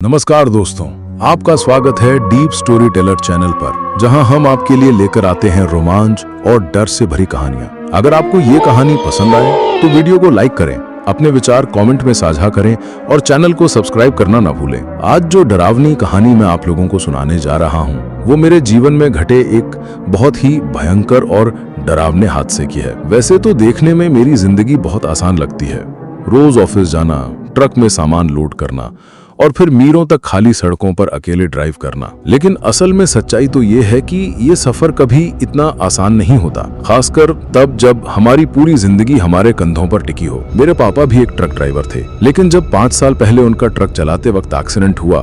नमस्कार दोस्तों, आपका स्वागत है डीप स्टोरी टेलर चैनल पर, जहां हम आपके लिए लेकर आते हैं रोमांच और डर से भरी कहानियां। अगर आपको ये कहानी पसंद आए तो वीडियो को लाइक करें, अपने विचार कमेंट में साझा करें और चैनल को सब्सक्राइब करना ना भूलें। आज जो डरावनी कहानी मैं आप लोगों को सुनाने जा रहा हूँ वो मेरे जीवन में घटे एक बहुत ही भयंकर और डरावने हादसे की है। वैसे तो देखने में मेरी जिंदगी बहुत आसान लगती है, रोज ऑफिस जाना, ट्रक में सामान लोड करना और फिर मीलों तक खाली सड़कों पर अकेले ड्राइव करना। लेकिन असल में सच्चाई तो ये है कि ये सफर कभी इतना आसान नहीं होता, खासकर तब जब हमारी पूरी जिंदगी हमारे कंधों पर टिकी हो। मेरे पापा भी एक ट्रक ड्राइवर थे, लेकिन जब 5 साल पहले उनका ट्रक चलाते वक्त एक्सीडेंट हुआ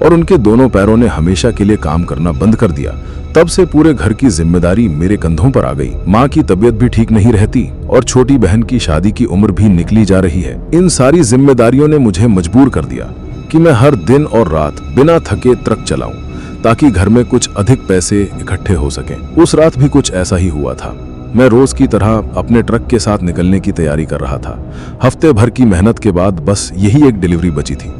और उनके दोनों पैरों ने हमेशा के लिए काम करना बंद कर दिया, तब से पूरे घर की जिम्मेदारी मेरे कंधों पर आ गई। माँ की तबीयत भी ठीक नहीं रहती और छोटी बहन की शादी की उम्र भी निकली जा रही है। इन सारी जिम्मेदारियों ने मुझे मजबूर कर दिया कि मैं हर दिन और रात बिना थके ट्रक चलाऊं, ताकि घर में कुछ अधिक पैसे इकट्ठे हो सकें। उस रात भी कुछ ऐसा ही हुआ था। मैं रोज की तरह अपने ट्रक के साथ निकलने की तैयारी कर रहा था। हफ्ते भर की मेहनत के बाद बस यही एक डिलीवरी बची थी।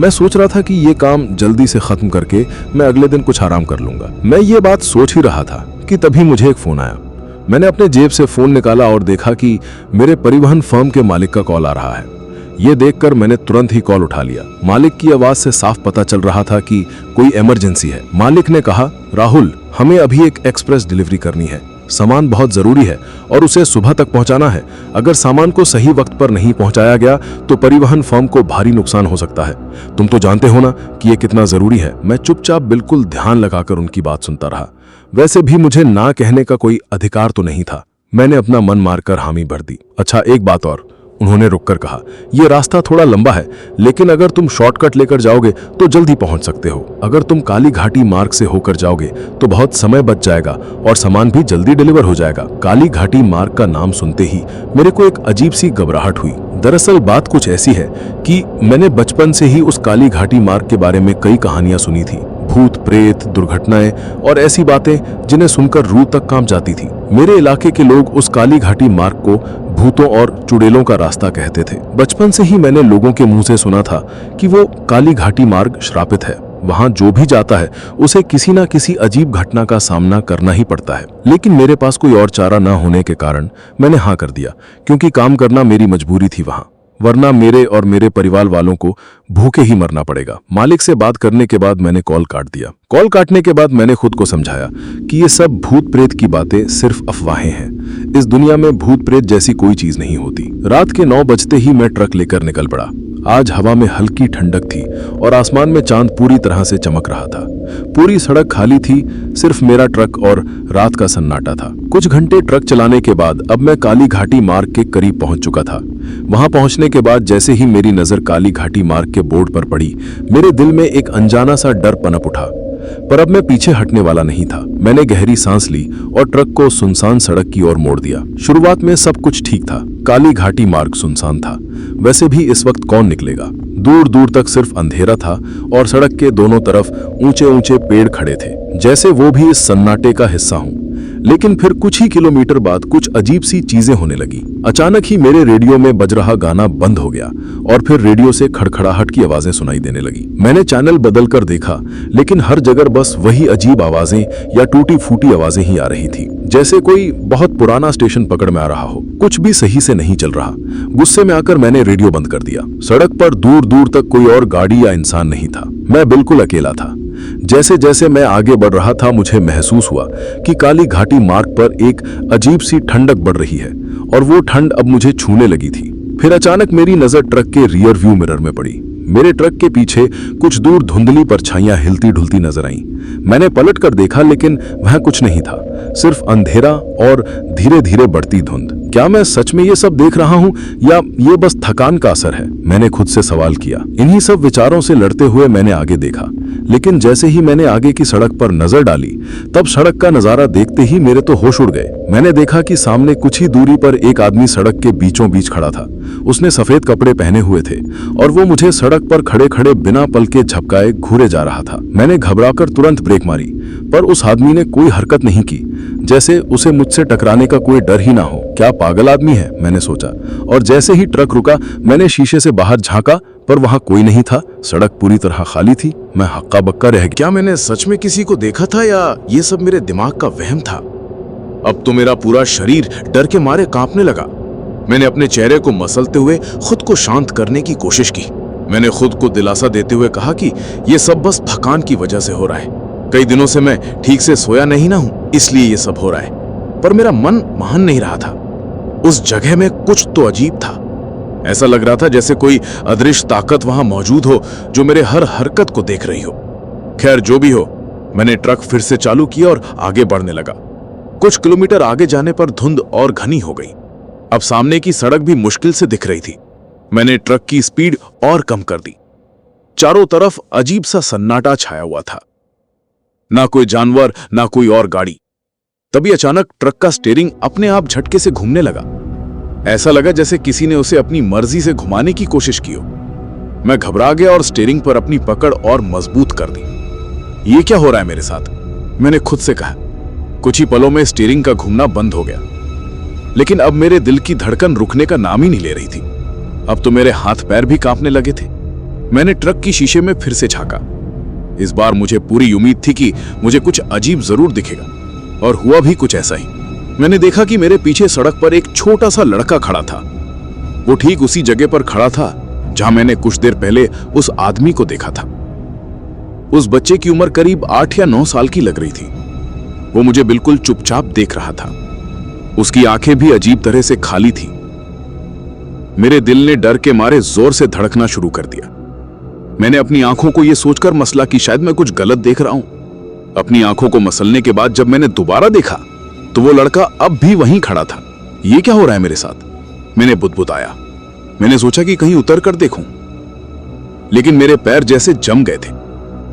मैं सोच रहा था कि ये काम जल्दी से खत्म करके मैं अगले दिन कुछ आराम कर लूंगा। मैं ये बात सोच ही रहा था कि तभी मुझे एक फोन आया। मैंने अपने जेब से फोन निकाला और देखा कि मेरे परिवहन फर्म के मालिक का कॉल आ रहा है। ये देखकर मैंने तुरंत ही कॉल उठा लिया। मालिक की आवाज से साफ पता चल रहा था कि कोई इमरजेंसी है। मालिक ने कहा, राहुल, हमें अभी एक एक्सप्रेस डिलीवरी करनी है। सामान बहुत जरूरी है और उसे सुबह तक पहुंचाना है। अगर सामान को सही वक्त पर नहीं पहुंचाया गया तो परिवहन फर्म को भारी नुकसान हो सकता है। तुम तो जानते हो ना कि ये कितना जरूरी है। मैं चुपचाप बिल्कुल ध्यान लगाकर उनकी बात सुनता रहा। वैसे भी मुझे ना कहने का कोई अधिकार तो नहीं था। मैंने अपना मन मारकर हामी भर दी। अच्छा, एक बात और, उन्होंने रुककर कहा, यह रास्ता थोड़ा लंबा है, लेकिन अगर तुम शॉर्टकट लेकर जाओगे तो जल्दी पहुंच सकते हो। अगर तुम काली घाटी मार्ग से होकर जाओगे तो बहुत समय बच जाएगा और सामान भी जल्दी डिलीवर हो जाएगा। काली घाटी मार्ग का नाम सुनते ही मेरे को एक अजीब सी घबराहट हुई। दरअसल बात कुछ ऐसी है कि मैंने बचपन से ही उस काली घाटी मार्ग के बारे में कई कहानियां सुनी थी। भूत, प्रेत, दुर्घटनाएं और ऐसी बातें जिन्हें सुनकर रूह तक कांप जाती थी। मेरे इलाके के लोग उस काली घाटी मार्ग को भूतों और चुड़ैलों का रास्ता कहते थे। बचपन से ही मैंने लोगों के मुंह से सुना था कि वो काली घाटी मार्ग श्रापित है। वहां जो भी जाता है उसे किसी ना किसी अजीब घटना का सामना करना ही पड़ता है। लेकिन मेरे पास कोई और चारा न होने के कारण मैंने हाँ कर दिया, क्योंकि काम करना मेरी मजबूरी थी वहां, वरना मेरे और मेरे परिवार वालों को भूखे ही मरना पड़ेगा। मालिक से बात करने के बाद मैंने कॉल काट दिया। कॉल काटने के बाद मैंने खुद को समझाया कि ये सब भूत प्रेत की बातें सिर्फ अफवाहें हैं। इस दुनिया में भूत प्रेत जैसी कोई चीज नहीं होती। रात के 9 बजते ही मैं ट्रक लेकर निकल पड़ा। आज हवा में हल्की ठंडक थी और आसमान में चांद पूरी तरह से चमक रहा था। पूरी सड़क खाली थी, सिर्फ मेरा ट्रक और रात का सन्नाटा था। कुछ घंटे ट्रक चलाने के बाद अब मैं काली घाटी मार्ग के करीब पहुंच चुका था। वहां पहुंचने के बाद जैसे ही मेरी नजर काली घाटी मार्ग के बोर्ड पर पड़ी, मेरे दिल में एक अनजाना सा डर पनप उठा। पर अब मैं पीछे हटने वाला नहीं था। मैंने गहरी सांस ली और ट्रक को सुनसान सड़क की ओर मोड़ दिया। शुरुआत में सब कुछ ठीक था। काली घाटी मार्ग सुनसान था। वैसे भी इस वक्त कौन निकलेगा। दूर दूर तक सिर्फ अंधेरा था और सड़क के दोनों तरफ ऊंचे ऊंचे पेड़ खड़े थे, जैसे वो भी इस सन्नाटे का हिस्सा हों। लेकिन फिर कुछ ही किलोमीटर बाद कुछ अजीब सी चीजें होने लगी। अचानक ही मेरे रेडियो में बज रहा गाना बंद हो गया और फिर रेडियो से खड़खड़ाहट की आवाजें सुनाई देने लगी। मैंने चैनल बदलकर देखा, लेकिन हर जगह बस वही अजीब आवाजें या टूटी फूटी आवाजें ही आ रही थी, जैसे कोई बहुत पुराना स्टेशन पकड़ में आ रहा हो। कुछ भी सही से नहीं चल रहा। गुस्से में आकर मैंने रेडियो बंद कर दिया। सड़क पर दूर दूर तक कोई और गाड़ी या इंसान नहीं था। मैं बिल्कुल अकेला था। जैसे जैसे मैं आगे बढ़ रहा था, मुझे महसूस हुआ कि काली घाटी मार्ग पर एक अजीब सी ठंडक बढ़ रही है और वो ठंड अब मुझे छूने लगी थी। फिर अचानक मेरी नजर ट्रक के रियर व्यू मिरर में पड़ी। मेरे ट्रक के पीछे कुछ दूर धुंधली परछाइयां हिलती ढुलती नजर आईं। मैंने पलट कर देखा, लेकिन वहां कुछ नहीं था, सिर्फ अंधेरा और धीरे धीरे बढ़ती धुंध। क्या मैं सच में ये सब देख रहा हूँ या ये बस थकान का असर है? मैंने खुद से सवाल किया। इन्हीं सब विचारों से लड़ते हुए मैंने आगे देखा, लेकिन जैसे ही मैंने आगे की सड़क पर नजर डाली, तब सड़क का नजारा देखते ही मेरे तो होश उड़ गए। मैंने देखा कि सामने कुछ ही दूरी पर एक आदमी सड़क के बीचों बीच खड़ा था। उसने सफेद कपड़े पहने हुए थे और वो मुझे सड़क पर खड़े खड़े बिना पल के झपकाए घूरे जा रहा था। मैंने घबराकर तुरंत ब्रेक मारी, पर उस आदमी ने कोई हरकत नहीं की। जैसे उसे मुझसे टकराने का कोई डर ही ना हो। क्या पागल आदमी है, मैंने सोचा। और जैसे ही ट्रक रुका, मैंने शीशे से बाहर झांका, पर वहां कोई नहीं था। सड़क पूरी तरह खाली थी। मैं हक्का बक्का रह गया। क्या मैंने सच में किसी को देखा था या ये सब मेरे दिमाग का वहम था? अब तो मेरा पूरा शरीर डर के मारे कांपने लगा। मैंने अपने चेहरे को मसलते हुए खुद को शांत करने की कोशिश की। मैंने खुद को दिलासा देते हुए कहा कि ये सब बस थकान की वजह से हो रहा है। कई दिनों से मैं ठीक से सोया नहीं ना हूं, इसलिए ये सब हो रहा है। पर मेरा मन मान नहीं रहा था। उस जगह में कुछ तो अजीब था। ऐसा लग रहा था जैसे कोई अदृश्य ताकत वहां मौजूद हो जो मेरे हर हरकत को देख रही हो। खैर, जो भी हो, मैंने ट्रक फिर से चालू किया और आगे बढ़ने लगा। कुछ किलोमीटर आगे जाने पर धुंध और घनी हो गई। अब सामने की सड़क भी मुश्किल से दिख रही थी। मैंने ट्रक की स्पीड और कम कर दी। चारों तरफ अजीब सा सन्नाटा छाया हुआ था। ना कोई जानवर, ना कोई और गाड़ी। तभी अचानक ट्रक का स्टीयरिंग अपने आप झटके से घूमने लगा। ऐसा लगा जैसे किसी ने उसे अपनी मर्जी से घुमाने की कोशिश की हो। मैं घबरा गया और स्टीयरिंग पर अपनी पकड़ और मजबूत कर दी। ये क्या हो रहा है मेरे साथ, मैंने खुद से कहा। कुछ ही पलों में स्टीयरिंग का घूमना बंद हो गया, लेकिन अब मेरे दिल की धड़कन रुकने का नाम ही नहीं ले रही थी। अब तो मेरे हाथ पैर भी कांपने लगे थे। मैंने ट्रक की शीशे में फिर से झांका। इस बार मुझे पूरी उम्मीद थी कि मुझे कुछ अजीब जरूर दिखेगा, और हुआ भी कुछ ऐसा ही। मैंने देखा कि मेरे पीछे सड़क पर एक छोटा सा लड़का खड़ा था। वो ठीक उसी जगह पर खड़ा था जहां मैंने कुछ देर पहले उस आदमी को देखा था। उस बच्चे की उम्र करीब 8 या 9 साल की लग रही थी। वो मुझे बिल्कुल चुपचाप देख रहा था। उसकी आंखें भी अजीब तरह से खाली थी। मेरे दिल ने डर के मारे जोर से धड़कना शुरू कर दिया। मैंने अपनी आंखों को यह सोचकर मसला कि शायद मैं कुछ गलत देख रहा हूं। अपनी आंखों को मसलने के बाद जब मैंने दोबारा देखा तो वो लड़का अब भी वहीं खड़ा था। ये क्या हो रहा है मेरे साथ, मैंने बुदबुदाया। मैंने सोचा कि कहीं उतर कर देखूं, लेकिन मेरे पैर जैसे जम गए थे।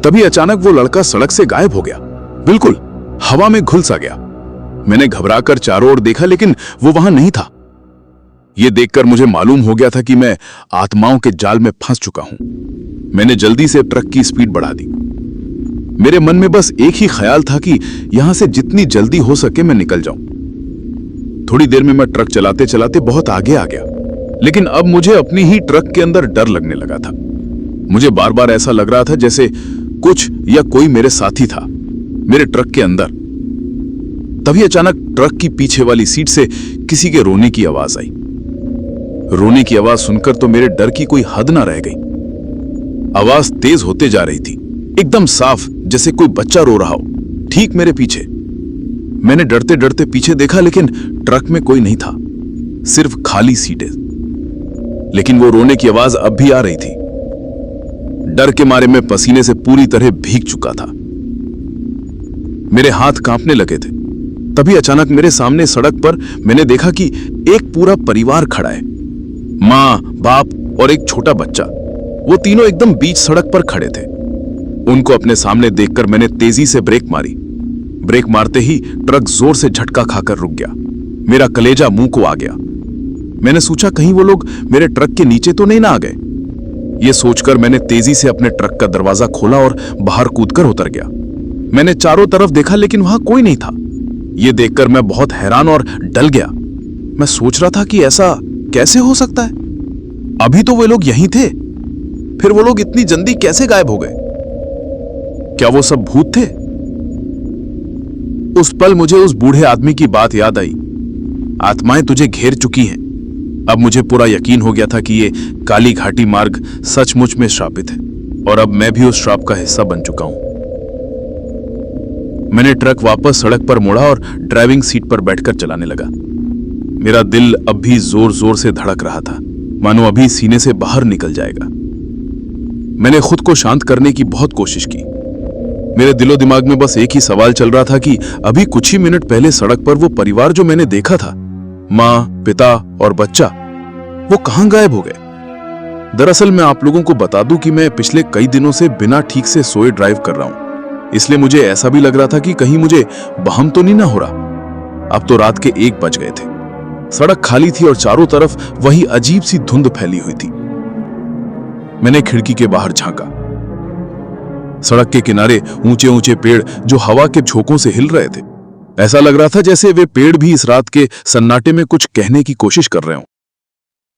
तभी अचानक वो लड़का सड़क से गायब हो गया, बिल्कुल हवा में घुल सा गया। मैंने घबराकर चारों ओर देखा, लेकिन वो वहां नहीं था। यह देखकर मुझे मालूम हो गया था कि मैं आत्माओं के जाल में फंस चुका हूं। मैंने जल्दी से ट्रक की स्पीड बढ़ा दी। मेरे मन में बस एक ही ख्याल था कि यहां से जितनी जल्दी हो सके मैं निकल जाऊं। थोड़ी देर में मैं ट्रक चलाते चलाते बहुत आगे आ गया, लेकिन अब मुझे अपनी ही ट्रक के अंदर डर लगने लगा था। मुझे बार बार ऐसा लग रहा था जैसे कुछ या कोई मेरे साथी था मेरे ट्रक के अंदर। तभी अचानक ट्रक की पीछे वाली सीट से किसी के रोने की आवाज आई। रोने की आवाज सुनकर तो मेरे डर की कोई हद ना रह गई। आवाज तेज होते जा रही थी, एकदम साफ, जैसे कोई बच्चा रो रहा हो, ठीक मेरे पीछे। मैंने डरते डरते पीछे देखा, लेकिन ट्रक में कोई नहीं था, सिर्फ खाली सीटें। लेकिन वो रोने की आवाज अब भी आ रही थी। डर के मारे मैं पसीने से पूरी तरह भीग चुका था। मेरे हाथ कांपने लगे थे। तभी अचानक मेरे सामने सड़क पर मैंने देखा कि एक पूरा परिवार खड़ा है। मां, बाप और एक छोटा बच्चा। वो तीनों एकदम बीच सड़क पर खड़े थे। उनको अपने सामने देखकर मैंने तेजी से ब्रेक मारी। ब्रेक मारते ही ट्रक जोर से झटका खाकर रुक गया। मेरा कलेजा मुंह को आ गया। मैंने सोचा कहीं वो लोग मेरे ट्रक के नीचे तो नहीं ना आ गए। ये सोचकर मैंने तेजी से अपने ट्रक का दरवाजा खोला और बाहर कूदकर उतर गया। मैंने चारों तरफ देखा, लेकिन वहां कोई नहीं था। यह देखकर मैं बहुत हैरान और डल गया। मैं सोच रहा था कि ऐसा कैसे हो सकता है? अभी तो वे लोग यहीं थे, फिर वो लोग इतनी जल्दी कैसे गायब हो गए? क्या वो सब भूत थे? उस पल मुझे उस बूढ़े आदमी की बात याद आई। आत्माएं तुझे घेर चुकी हैं। अब मुझे पूरा यकीन हो गया था कि ये काली घाटी मार्ग सचमुच में श्रापित है, और अब मैं भी उस श्राप का हिस्सा बन चुका हूं। मैंने ट्रक वापस सड़क पर मोड़ा और ड्राइविंग सीट पर बैठकर चलाने लगा। मेरा दिल अब भी जोर जोर से धड़क रहा था, मानो अभी सीने से बाहर निकल जाएगा। मैंने खुद को शांत करने की बहुत कोशिश की। मेरे दिलो दिमाग में बस एक ही सवाल चल रहा था कि अभी कुछ ही मिनट पहले सड़क पर वो परिवार जो मैंने देखा था, मां, पिता और बच्चा, वो कहां गायब हो गए? दरअसल मैं आप लोगों को बता दूं कि मैं पिछले कई दिनों से बिना ठीक से सोए ड्राइव कर रहा हूं, इसलिए मुझे ऐसा भी लग रहा था कि कहीं मुझे वहम तो नहीं ना हो रहा। अब तो रात के 1 बज गए थे। सड़क खाली थी और चारों तरफ वही अजीब सी धुंध फैली हुई थी। मैंने खिड़की के बाहर झांका। सड़क के किनारे ऊंचे ऊंचे पेड़ जो हवा के झोंकों से हिल रहे थे। ऐसा लग रहा था जैसे वे पेड़ भी इस रात के सन्नाटे में कुछ कहने की कोशिश कर रहे हों।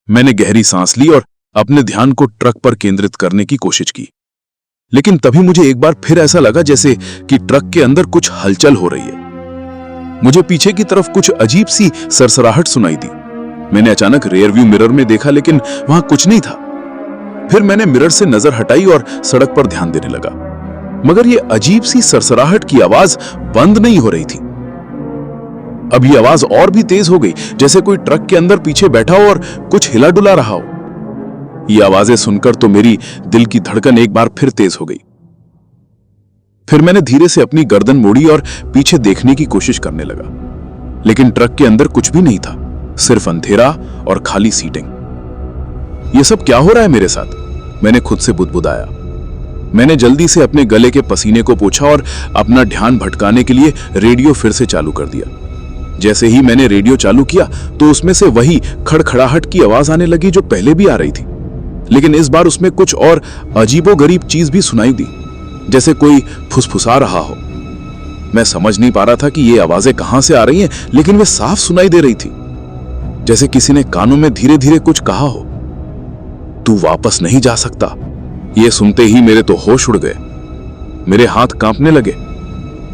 मैंने गहरी सांस ली और अपने ध्यान को ट्रक पर केंद्रित करने की कोशिश की, लेकिन तभी मुझे एक बार फिर ऐसा लगा जैसे कि ट्रक के अंदर कुछ हलचल हो रही है। मुझे पीछे की तरफ कुछ अजीब सी सरसराहट सुनाई दी। मैंने अचानक रियर व्यू मिरर में देखा, लेकिन वहां कुछ नहीं था। फिर मैंने मिरर से नजर हटाई और सड़क पर ध्यान देने लगा, मगर यह अजीब सी सरसराहट की आवाज बंद नहीं हो रही थी। अब ये आवाज और भी तेज हो गई, जैसे कोई ट्रक के अंदर पीछे बैठा हो और कुछ हिला डुला रहा हो। ये आवाजें सुनकर तो मेरी दिल की धड़कन एक बार फिर तेज हो गई। फिर मैंने धीरे से अपनी गर्दन मोड़ी और पीछे देखने की कोशिश करने लगा, लेकिन ट्रक के अंदर कुछ भी नहीं था, सिर्फ अंधेरा और खाली सीटिंग। ये सब क्या हो रहा है मेरे साथ? मैंने खुद से बुदबुदाया। मैंने जल्दी से अपने गले के पसीने को पोंछा और अपना ध्यान भटकाने के लिए रेडियो फिर से चालू कर दिया। जैसे ही मैंने रेडियो चालू किया तो उसमें से वही खड़खड़ाहट की आवाज आने लगी जो पहले भी आ रही थी, लेकिन इस बार उसमें कुछ और अजीबोगरीब चीज भी सुनाई दी, जैसे कोई फुसफुसा रहा हो। मैं समझ नहीं पा रहा था कि ये आवाजें कहां से आ रही हैं, लेकिन वे साफ सुनाई दे रही थी, जैसे किसी ने कानों में धीरे धीरे कुछ कहा हो। तू वापस नहीं जा सकता। ये सुनते ही मेरे तो होश उड़ गए, मेरे हाथ कांपने लगे।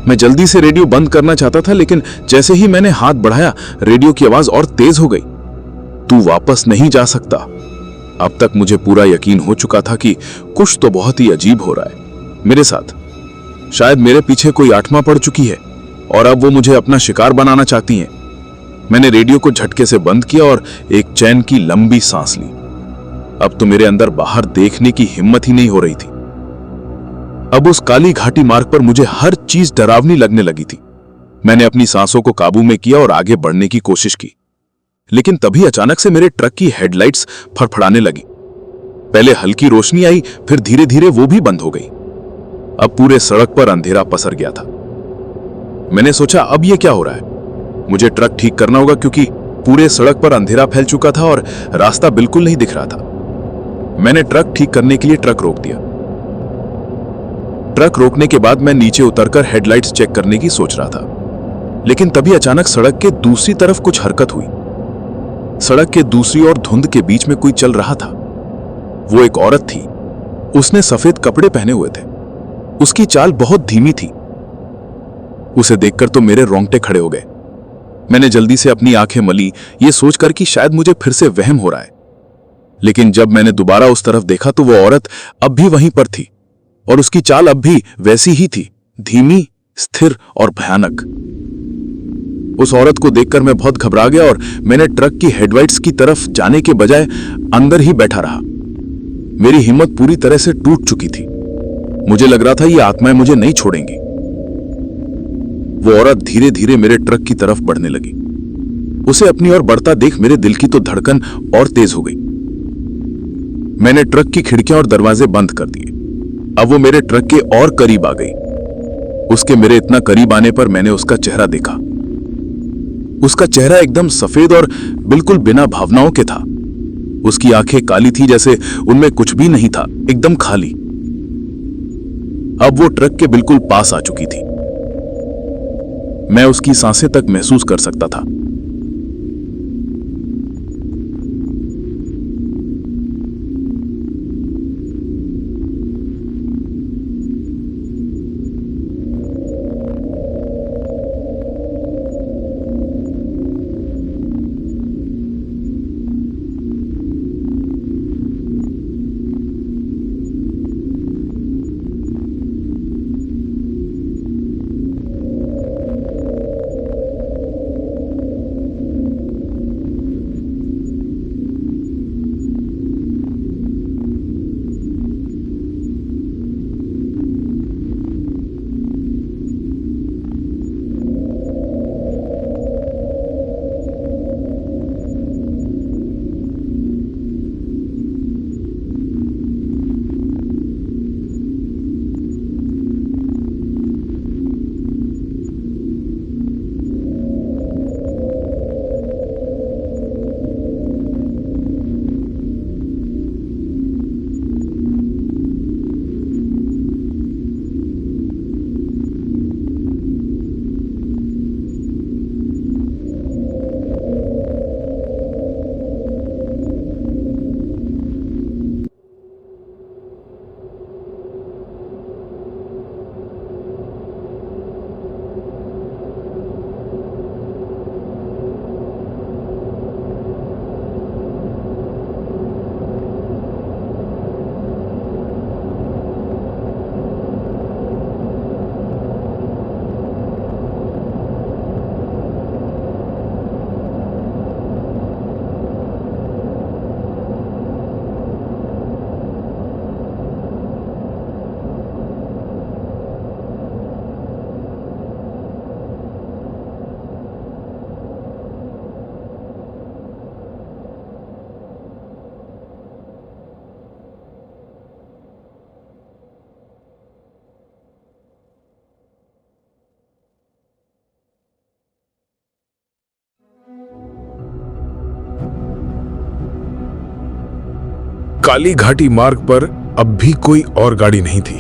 मैं जल्दी से रेडियो बंद करना चाहता था, लेकिन जैसे ही मैंने हाथ बढ़ाया, रेडियो की आवाज और तेज हो गई। तू वापस नहीं जा सकता। अब तक मुझे पूरा यकीन हो चुका था कि कुछ तो बहुत ही अजीब हो रहा है मेरे साथ। शायद मेरे पीछे कोई आत्मा पड़ चुकी है और अब वो मुझे अपना शिकार बनाना चाहती हैं। मैंने रेडियो को झटके से बंद किया और एक चैन की लंबी सांस ली। अब तो मेरे अंदर बाहर देखने की हिम्मत ही नहीं हो रही थी। अब उस काली घाटी मार्ग पर मुझे हर चीज डरावनी लगने लगी थी। मैंने अपनी सांसों को काबू में किया और आगे बढ़ने की कोशिश की, लेकिन तभी अचानक से मेरे ट्रक की हेडलाइट्स फड़फड़ाने लगी। पहले हल्की रोशनी आई, फिर धीरे धीरे वो भी बंद हो गई। अब पूरे सड़क पर अंधेरा पसर गया था। मैंने सोचा अब ये क्या हो रहा है? मुझे ट्रक ठीक करना होगा, क्योंकि पूरे सड़क पर अंधेरा फैल चुका था और रास्ता बिल्कुल नहीं दिख रहा था। मैंने ट्रक ठीक करने के लिए ट्रक रोक दिया। ट्रक रोकने के बाद मैं नीचे उतरकर हेडलाइट्स चेक करने की सोच रहा था, लेकिन तभी अचानक सड़क के दूसरी तरफ कुछ हरकत हुई। सड़क के दूसरी ओर धुंध के बीच में कोई चल रहा था। वो एक औरत थी। उसने सफेद कपड़े पहने हुए थे। उसकी चाल बहुत धीमी थी। उसे देखकर तो मेरे रोंगटे खड़े हो गए। मैंने जल्दी से अपनी आंखें मली, ये सोचकर कि शायद मुझे फिर से वहम हो रहा है। लेकिन जब मैंने दोबारा उस तरफ देखा तो वो औरत अब भी वहीं पर थी और उसकी चाल अब भी वैसी ही थी, धीमी, स्थिर और भयानक। उस औरत को देखकर मैं बहुत घबरा गया और मैंने ट्रक की हेडलाइट्स की तरफ जाने के बजाय अंदर ही बैठा रहा। मेरी हिम्मत पूरी तरह से टूट चुकी थी। मुझे लग रहा था ये आत्माएं मुझे नहीं छोड़ेंगी। वो औरत धीरे धीरे मेरे ट्रक की तरफ बढ़ने लगी। उसे अपनी ओर बढ़ता देख मेरे दिल की तो धड़कन और तेज हो गई। मैंने ट्रक की खिड़कियां और दरवाजे बंद कर दिए। अब वो मेरे ट्रक के और करीब आ गई। उसके मेरे इतना करीब आने पर मैंने उसका चेहरा देखा। उसका चेहरा एकदम सफेद और बिल्कुल बिना भावनाओं के था। उसकी आंखें काली थी, जैसे उनमें कुछ भी नहीं था, एकदम खाली। अब वो ट्रक के बिल्कुल पास आ चुकी थी। मैं उसकी सांसें तक महसूस कर सकता था। काली घाटी मार्ग पर अब भी कोई और गाड़ी नहीं थी,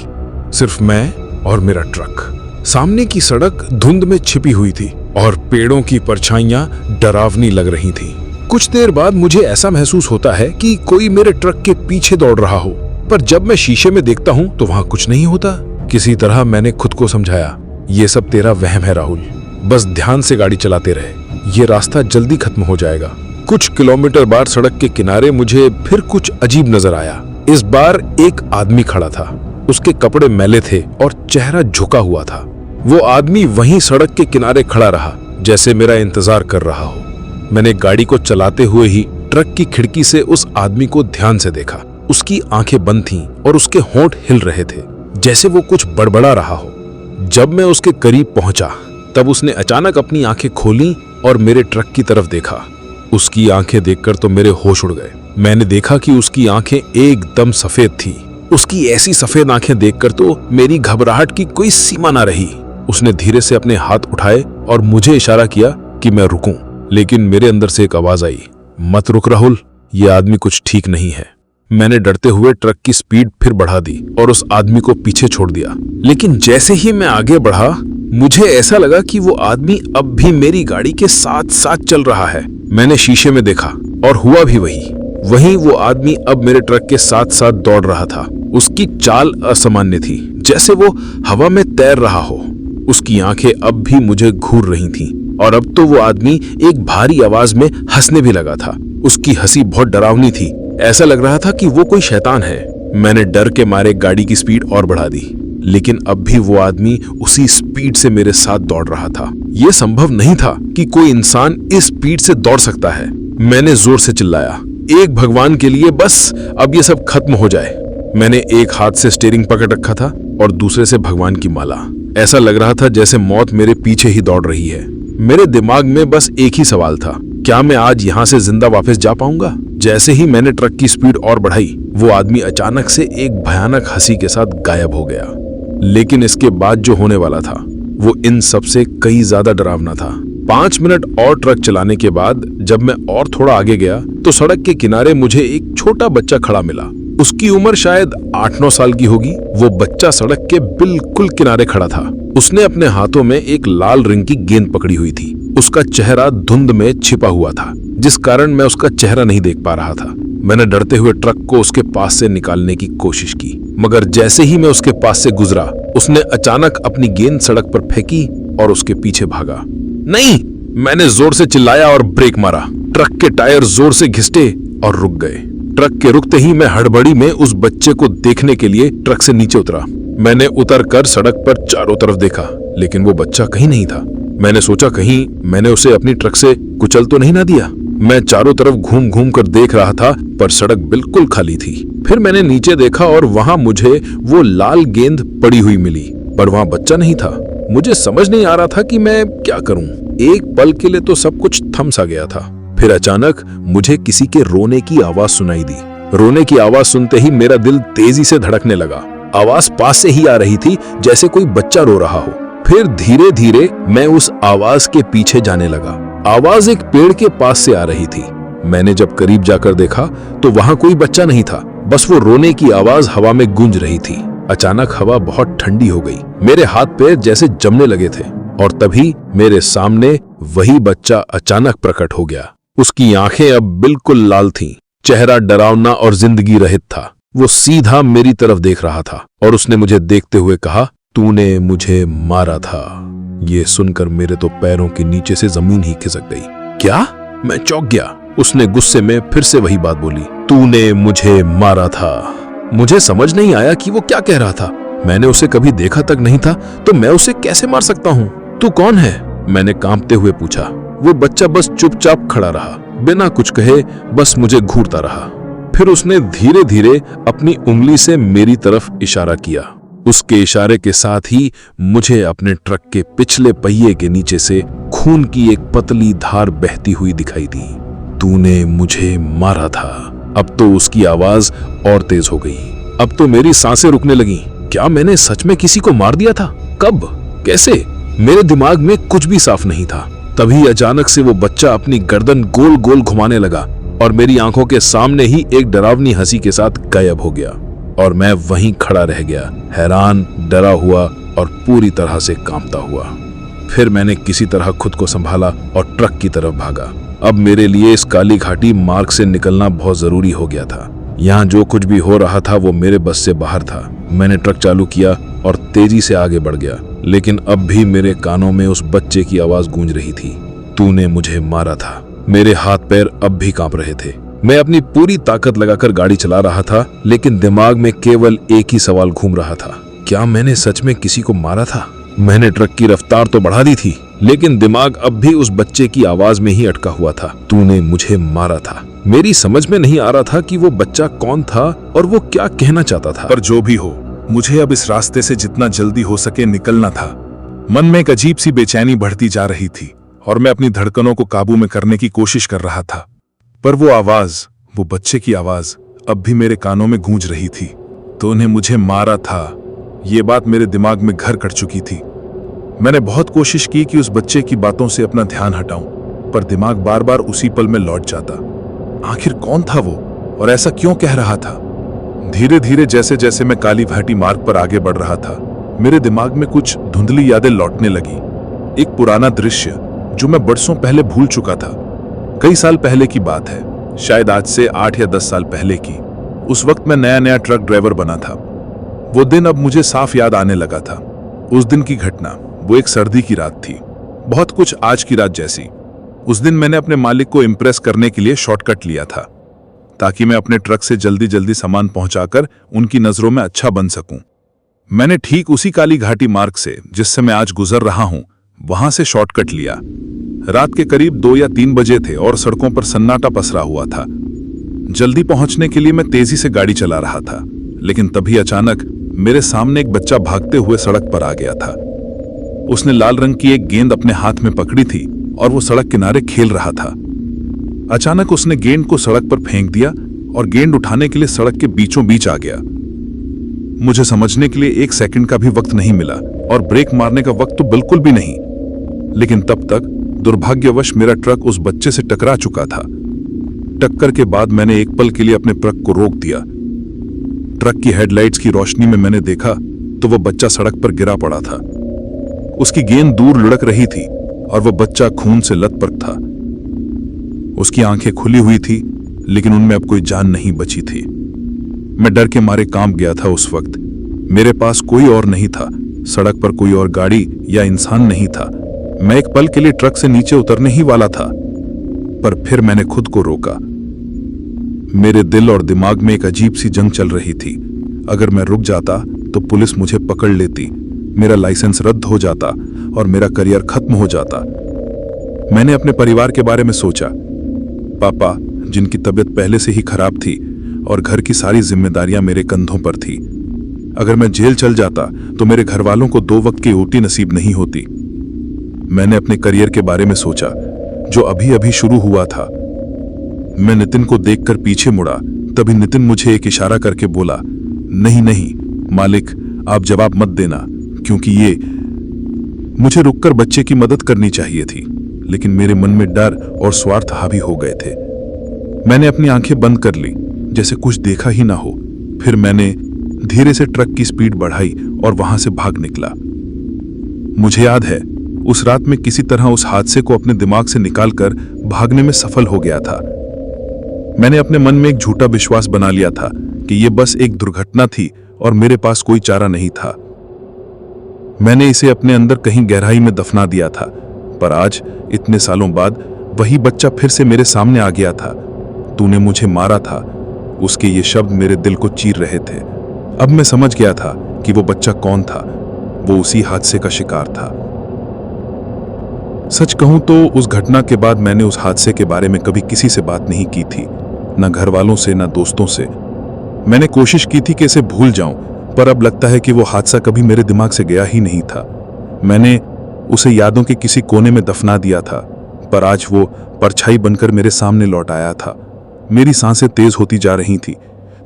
सिर्फ मैं और मेरा ट्रक। सामने की सड़क धुंध में छिपी हुई थी और पेड़ों की परछाइयां डरावनी लग रही थीं। कुछ देर बाद मुझे ऐसा महसूस होता है कि कोई मेरे ट्रक के पीछे दौड़ रहा हो, पर जब मैं शीशे में देखता हूं तो वहां कुछ नहीं होता। किसी तरह मैंने खुद को समझाया, ये सब तेरा वहम है राहुल, बस ध्यान से गाड़ी चलाते रहे, ये रास्ता जल्दी खत्म हो जाएगा। कुछ किलोमीटर बाद सड़क के किनारे मुझे फिर कुछ अजीब नजर आया। इस बार एक आदमी खड़ा था। उसके कपड़े मैले थे और चेहरा झुका हुआ था। वो आदमी वहीं सड़क के किनारे खड़ा रहा, जैसे मेरा इंतजार कर रहा हो। मैंने गाड़ी को चलाते हुए ही ट्रक की खिड़की से उस आदमी को ध्यान से देखा। उसकी आंखें बंद थीं और उसके होंठ हिल रहे थे, जैसे वो कुछ बड़बड़ा रहा हो। जब मैं उसके करीब पहुंचा तब उसने अचानक अपनी आंखें खोली और मेरे ट्रक की तरफ देखा। उसकी आंखें देखकर तो मेरे होश उड़ गए। मैंने देखा कि उसकी आंखें एकदम सफेद थी। उसकी ऐसी सफेद आंखें देखकर तो मेरी घबराहट की कोई सीमा ना रही। उसने धीरे से अपने हाथ उठाए और मुझे इशारा किया कि मैं रुकूं, लेकिन मेरे अंदर से एक आवाज आई, मत रुक राहुल, ये आदमी कुछ ठीक नहीं है। मैंने डरते हुए ट्रक की स्पीड फिर बढ़ा दी और उस आदमी को पीछे छोड़ दिया। लेकिन जैसे ही मैं आगे बढ़ा, मुझे ऐसा लगा कि वो आदमी अब भी मेरी गाड़ी के साथ साथ चल रहा है। मैंने शीशे में देखा और हुआ भी वही वो आदमी अब मेरे ट्रक के साथ साथ दौड़ रहा था। उसकी चाल असामान्य थी, जैसे वो हवा में तैर रहा हो। उसकी आंखें अब भी मुझे घूर रही थीं और अब तो वो आदमी एक भारी आवाज में हंसने भी लगा था। उसकी हंसी बहुत डरावनी थी, ऐसा लग रहा था कि वो कोई शैतान है। मैंने डर के मारे गाड़ी की स्पीड और बढ़ा दी, लेकिन अब भी वो आदमी उसी स्पीड से मेरे साथ दौड़ रहा था। यह संभव नहीं था कि कोई इंसान इस स्पीड से दौड़ सकता है। मैंने जोर से चिल्लाया, एक भगवान के लिए बस अब ये सब खत्म हो जाए। मैंने एक हाथ से स्टीयरिंग पकड़ रखा था और दूसरे से भगवान की माला। ऐसा लग रहा था जैसे मौत मेरे पीछे ही दौड़ रही है। मेरे दिमाग में बस एक ही सवाल था, क्या मैं आज यहाँ से जिंदा वापस जा पाऊंगा? जैसे ही मैंने ट्रक की स्पीड और बढ़ाई, वो आदमी अचानक से एक भयानक हंसी के साथ गायब हो गया। लेकिन इसके बाद जो होने वाला था वो इन सब से कई ज्यादा डरावना था। 5 मिनट और ट्रक चलाने के बाद जब मैं और थोड़ा आगे गया तो सड़क के किनारे मुझे एक छोटा बच्चा खड़ा मिला। उसकी उम्र शायद 8-9 साल की होगी। वो बच्चा सड़क के बिल्कुल किनारे खड़ा था। उसने अपने हाथों में एक लाल रंग की गेंद पकड़ी हुई थी। उसका चेहरा धुंध में छिपा हुआ था, जिस कारण मैं उसका चेहरा नहीं देख पा रहा था। मैंने डरते हुए ट्रक को उसके पास से निकालने की कोशिश की, मगर जैसे ही मैं उसके पास से गुजरा, उसने अचानक अपनी गेंद सड़क पर फेंकी और उसके पीछे भागा। नहीं! मैंने जोर से चिल्लाया और ब्रेक मारा। ट्रक के टायर जोर से घिसटे और रुक गए। ट्रक के रुकते ही मैं हड़बड़ी में उस बच्चे को देखने के लिए ट्रक से नीचे उतरा। मैंने उतरकर सड़क पर चारों तरफ देखा, लेकिन वो बच्चा कहीं नहीं था। मैंने सोचा कहीं मैंने उसे अपनी ट्रक से कुचल तो नहीं ना दिया। मैं चारों तरफ घूम घूम कर देख रहा था, पर सड़क बिल्कुल खाली थी। फिर मैंने नीचे देखा और वहां मुझे वो लाल गेंद पड़ी हुई मिली, पर वहां बच्चा नहीं था। मुझे समझ नहीं आ रहा था कि मैं क्या करूं। एक पल के लिए तो सब कुछ थम सा गया था। फिर अचानक मुझे किसी के रोने की आवाज सुनाई दी। रोने की आवाज सुनते ही मेरा दिल तेजी से धड़कने लगा। आवाज पास से ही आ रही थी, जैसे कोई बच्चा रो रहा हो। फिर धीरे धीरे मैं उस आवाज के पीछे जाने लगा। आवाज एक पेड़ के पास से आ रही थी। मैंने जब करीब जाकर देखा तो वहां कोई बच्चा नहीं था, बस वो रोने की आवाज हवा में गूंज रही थी। अचानक हवा बहुत ठंडी हो गई। मेरे हाथ पैर जैसे जमने लगे थे और तभी मेरे सामने वही बच्चा अचानक प्रकट हो गया। उसकी आंखें अब बिल्कुल लाल थीं, चेहरा डरावना और जिंदगी रहित था। वो सीधा मेरी तरफ देख रहा था और उसने मुझे देखते हुए कहा, तूने मुझे मारा था। ये सुनकर मेरे तो पैरों के नीचे से जमीन ही खिसक गई। क्या? मैं चौंक गया। उसने गुस्से में फिर से वही बात बोली, तूने मुझे मारा था। मुझे समझ नहीं आया कि वो क्या कह रहा था। मैंने उसे कभी देखा तक नहीं था, तो मैं उसे कैसे मार सकता हूँ? तू कौन है? मैंने कांपते हुए पूछा। वो बच्चा बस चुपचाप खड़ा रहा, बिना कुछ कहे बस मुझे घूरता रहा। फिर उसने धीरे धीरे अपनी उंगली से मेरी तरफ इशारा किया। उसके इशारे के साथ ही मुझे अपने ट्रक के पिछले पहिए के नीचे से खून की एक पतली धार बहती हुई दिखाई दी। तूने मुझे मारा था। अब तो उसकी आवाज और तेज हो गई। अब तो मेरी सांसें रुकने लगी। क्या मैंने सच में किसी को मार दिया था? कब? कैसे? मेरे दिमाग में कुछ भी साफ नहीं था। तभी अचानक से वो बच्चा अपनी गर्दन गोल गोल घुमाने लगा और मेरी आंखों के सामने ही एक डरावनी हंसी के साथ गायब हो गया और मैं वहीं खड़ा रह गया, हैरान, डरा हुआ और पूरी तरह से कांपता हुआ। फिर मैंने किसी तरह खुद को संभाला और ट्रक की तरफ भागा। अब मेरे लिए इस काली घाटी मार्ग से निकलना बहुत जरूरी हो गया था। यहाँ जो कुछ भी हो रहा था वो मेरे बस से बाहर था। मैंने ट्रक चालू किया और तेजी से आगे बढ़ गया, लेकिन अब भी मेरे कानों में उस बच्चे की आवाज गूंज रही थी, तूने मुझे मारा था। मेरे हाथ पैर अब भी कांप रहे थे। मैं अपनी पूरी ताकत लगाकर गाड़ी चला रहा था, लेकिन दिमाग में केवल एक ही सवाल घूम रहा था, क्या मैंने सच में किसी को मारा था? मैंने ट्रक की रफ्तार तो बढ़ा दी थी, लेकिन दिमाग अब भी उस बच्चे की आवाज में ही अटका हुआ था, तूने मुझे मारा था। मेरी समझ में नहीं आ रहा था कि वो बच्चा कौन था और वो क्या कहना चाहता था। पर जो भी हो, मुझे अब इस रास्ते से जितना जल्दी हो सके निकलना था। मन में एक अजीब सी बेचैनी बढ़ती जा रही थी और मैं अपनी धड़कनों को काबू में करने की कोशिश कर रहा था, पर वो आवाज, वो बच्चे की आवाज अब भी मेरे कानों में गूंज रही थी। तूने मुझे मारा था, ये बात मेरे दिमाग में घर कर चुकी थी। मैंने बहुत कोशिश की कि उस बच्चे की बातों से अपना ध्यान हटाऊं, पर दिमाग बार बार उसी पल में लौट जाता। आखिर कौन था वो और ऐसा क्यों कह रहा था? धीरे धीरे जैसे जैसे मैं काली घाटी मार्ग पर आगे बढ़ रहा था, मेरे दिमाग में कुछ धुंधली यादें लौटने लगी। एक पुराना दृश्य जो मैं बरसों पहले भूल चुका था। कई साल पहले की बात है, शायद आज से 8 या 10 साल पहले की। उस वक्त मैं नया नया ट्रक ड्राइवर बना था। वो दिन अब मुझे साफ याद आने लगा था। उस दिन की घटना, वो एक सर्दी की रात थी, बहुत कुछ आज की रात जैसी। उस दिन मैंने अपने मालिक को इम्प्रेस करने के लिए शॉर्टकट लिया था, ताकि मैं अपने ट्रक से जल्दी जल्दी सामान पहुंचाकर उनकी नजरों में अच्छा बन सकूं। मैंने ठीक उसी काली घाटी मार्ग से, जिससे मैं आज गुजर रहा हूं, वहां से शॉर्टकट लिया। रात के करीब 2 या 3 बजे थे और सड़कों पर सन्नाटा पसरा हुआ था। जल्दी पहुंचने के लिए मैं तेजी से गाड़ी चला रहा था, लेकिन तभी अचानक मेरे सामने एक बच्चा भागते हुए सड़क पर आ गया था। उसने लाल रंग की एक गेंद अपने हाथ में पकड़ी थी और वो सड़क किनारे खेल रहा था। अचानक उसने गेंद को सड़क पर फेंक दिया और गेंद उठाने के लिए सड़क के बीचों बीच आ गया। मुझे समझने के लिए 1 सेकंड का भी वक्त नहीं मिला और ब्रेक मारने का वक्त तो बिल्कुल भी नहीं। लेकिन तब तक दुर्भाग्यवश मेरा ट्रक उस बच्चे से टकरा चुका था। टक्कर के बाद मैंने एक पल के लिए अपने ट्रक को रोक दिया। ट्रक की हेडलाइट्स की रोशनी में मैंने देखा तो वह बच्चा सड़क पर गिरा पड़ा था। उसकी गेंद दूर लुढ़क रही थी और वह बच्चा खून से लथपथ था। उसकी आंखें खुली हुई थी, लेकिन उनमें अब कोई जान नहीं बची थी। मैं डर के मारे कांप गया था। उस वक्त मेरे पास कोई और नहीं था, सड़क पर कोई और गाड़ी या इंसान नहीं था। मैं एक पल के लिए ट्रक से नीचे उतरने ही वाला था, पर फिर मैंने खुद को रोका। मेरे दिल और दिमाग में एक अजीब सी जंग चल रही थी। अगर मैं रुक जाता तो पुलिस मुझे पकड़ लेती, मेरा लाइसेंस रद्द हो जाता और मेरा करियर खत्म हो जाता। मैंने अपने परिवार के बारे में सोचा। पापा, जिनकी तबीयत पहले से ही खराब थी, और घर की सारी जिम्मेदारियां मेरे कंधों पर थी। अगर मैं जेल चल जाता तो मेरे घर वालों को 2 वक्त की रोटी नसीब नहीं होती। मैंने अपने करियर के बारे में सोचा, जो अभी अभी शुरू हुआ था। मैं नितिन को देखकर पीछे मुड़ा, तभी नितिन मुझे एक इशारा करके बोला, नहीं नहीं मालिक, आप जवाब मत देना, क्योंकि ये। मुझे रुककर बच्चे की मदद करनी चाहिए थी, लेकिन मेरे मन में डर और स्वार्थ हावी हो गए थे। मैंने अपनी आंखें बंद कर ली, जैसे कुछ देखा ही ना हो। फिर मैंने धीरे से ट्रक की स्पीड बढ़ाई और वहां से भाग निकला। मुझे याद है, उस रात में किसी तरह उस हादसे को अपने दिमाग से निकालकर भागने में सफल हो गया था। मैंने अपने मन में एक झूठा विश्वास बना लिया था कि यह बस एक दुर्घटना थी और मेरे पास कोई चारा नहीं था। मैंने इसे अपने अंदर कहीं गहराई में दफना दिया था, पर आज इतने सालों बाद वही बच्चा फिर से मेरे सामने आ गया था। तूने मुझे मारा था, उसके ये शब्द मेरे दिल को चीर रहे थे। अब मैं समझ गया था कि वो बच्चा कौन था। वो उसी हादसे का शिकार था। सच कहूं तो उस घटना के बाद मैंने उस हादसे के बारे में कभी किसी से बात नहीं की थी, ना घर वालों से, ना दोस्तों से। मैंने कोशिश की थी कि इसे भूल जाऊं, पर अब लगता है कि वो हादसा कभी मेरे दिमाग से गया ही नहीं था। मैंने उसे यादों के किसी कोने में दफना दिया था, पर आज वो परछाई बनकर मेरे सामने लौट आया था। मेरी सांसें तेज होती जा रही थी।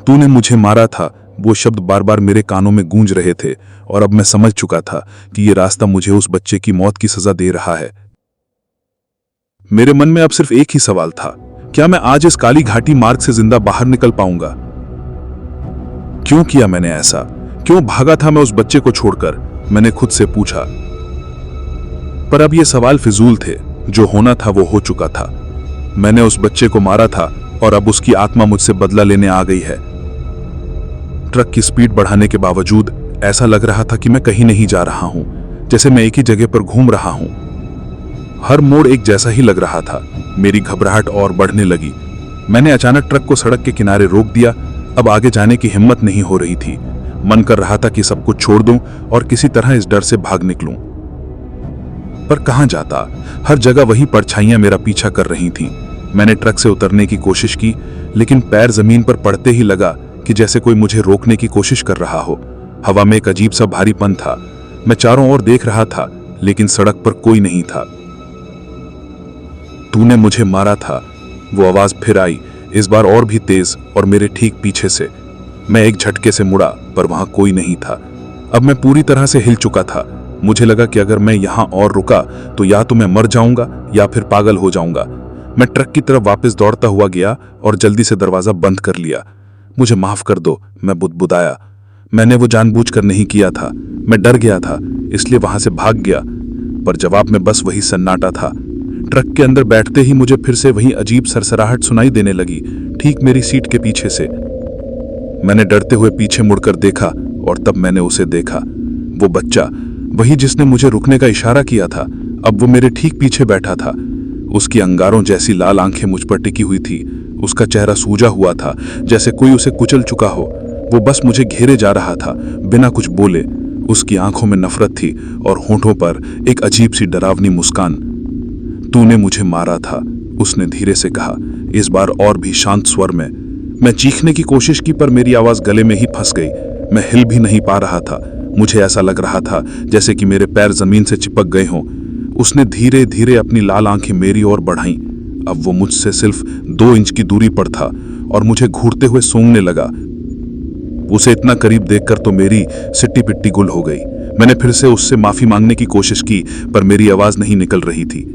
तूने मुझे मारा था, वो शब्द बार बार मेरे कानों में गूंज रहे थे, और अब मैं समझ चुका था कि ये रास्ता मुझे उस बच्चे की मौत की सजा दे रहा है। मेरे मन में अब सिर्फ एक ही सवाल था, क्या मैं आज इस काली घाटी मार्ग से जिंदा बाहर निकल पाऊंगा? क्यों किया मैंने ऐसा? क्यों भागा था मैं उस बच्चे को छोड़कर? मैंने खुद से पूछा। पर अब ये सवाल फिजूल थे। जो होना था वो हो चुका था। मैंने उस बच्चे को मारा था और अब उसकी आत्मा मुझसे बदला लेने आ गई है। ट्रक की स्पीड बढ़ाने के बावजूद ऐसा लग रहा था कि मैं कहीं नहीं जा रहा हूं, जैसे मैं एक ही जगह पर घूम रहा हूं। हर मोड़ एक जैसा ही लग रहा था। मेरी घबराहट और बढ़ने लगी। मैंने अचानक ट्रक को सड़क के किनारे रोक दिया। अब आगे जाने की हिम्मत नहीं हो रही थी। मन कर रहा था कि सब कुछ छोड़ दूं और किसी तरह इस डर से भाग निकलूं। पर कहां जाता? हर जगह वही परछाइयां मेरा पीछा कर रही थीं। मैंने ट्रक से उतरने की कोशिश की, लेकिन पैर जमीन पर पड़ते ही लगा कि जैसे कोई मुझे रोकने की कोशिश कर रहा हो। हवा में एक अजीब सा भारीपन था। मैं चारों ओर देख रहा था, लेकिन सड़क पर कोई नहीं था। तूने मुझे मारा था, वो आवाज फिर आई, इस बार और भी तेज और मेरे ठीक पीछे से। मैं एक झटके से मुड़ा, पर वहां कोई नहीं था। अब मैं पूरी तरह से हिल चुका था। मुझे लगा कि अगर मैं यहां और रुका तो या तो मैं मर जाऊंगा या फिर पागल हो जाऊंगा। मैं ट्रक की तरफ वापस दौड़ता हुआ गया और जल्दी से दरवाजा बंद कर लिया। मुझे माफ कर दो, मैं बुदबुदाया। मैंने वो जानबूझकर नहीं किया था। मैं डर गया था, इसलिए वहां से भाग गया। पर जवाब में बस वही सन्नाटा था। ट्रक के अंदर बैठते ही मुझे फिर से वही अजीब सरसराहट सुनाई देने लगी, ठीक मेरी सीट के पीछे से। मैंने डरते हुए पीछे मुड़कर देखा और तब मैंने उसे देखा। वो बच्चा, वही जिसने मुझे रुकने का इशारा किया था, अब वो मेरे ठीक पीछे बैठा था। उसकी अंगारों जैसी लाल आंखें मुझ पर टिकी हुई थी। उसका चेहरा सूजा हुआ था, जैसे कोई उसे कुचल चुका हो। वो बस मुझे घेरे जा रहा था, बिना कुछ बोले। उसकी आंखों में नफरत थी और होठों पर एक अजीब सी डरावनी मुस्कान। तूने मुझे मारा था, उसने धीरे से कहा, इस बार और भी शांत स्वर में। मैं चीखने की कोशिश की, पर मेरी आवाज गले में ही फंस गई। मैं हिल भी नहीं पा रहा था। मुझे ऐसा लग रहा था जैसे कि मेरे पैर जमीन से चिपक गए हों। उसने धीरे धीरे अपनी लाल आंखें मेरी ओर बढ़ाईं। अब वो मुझसे सिर्फ 2 इंच की दूरी पर था और मुझे घूरते हुए सूंघने लगा। उसे इतना करीब देखकर तो मेरी सिट्टी पिट्टी गुल हो गई। मैंने फिर से उससे माफी मांगने की कोशिश की, पर मेरी आवाज नहीं निकल रही थी।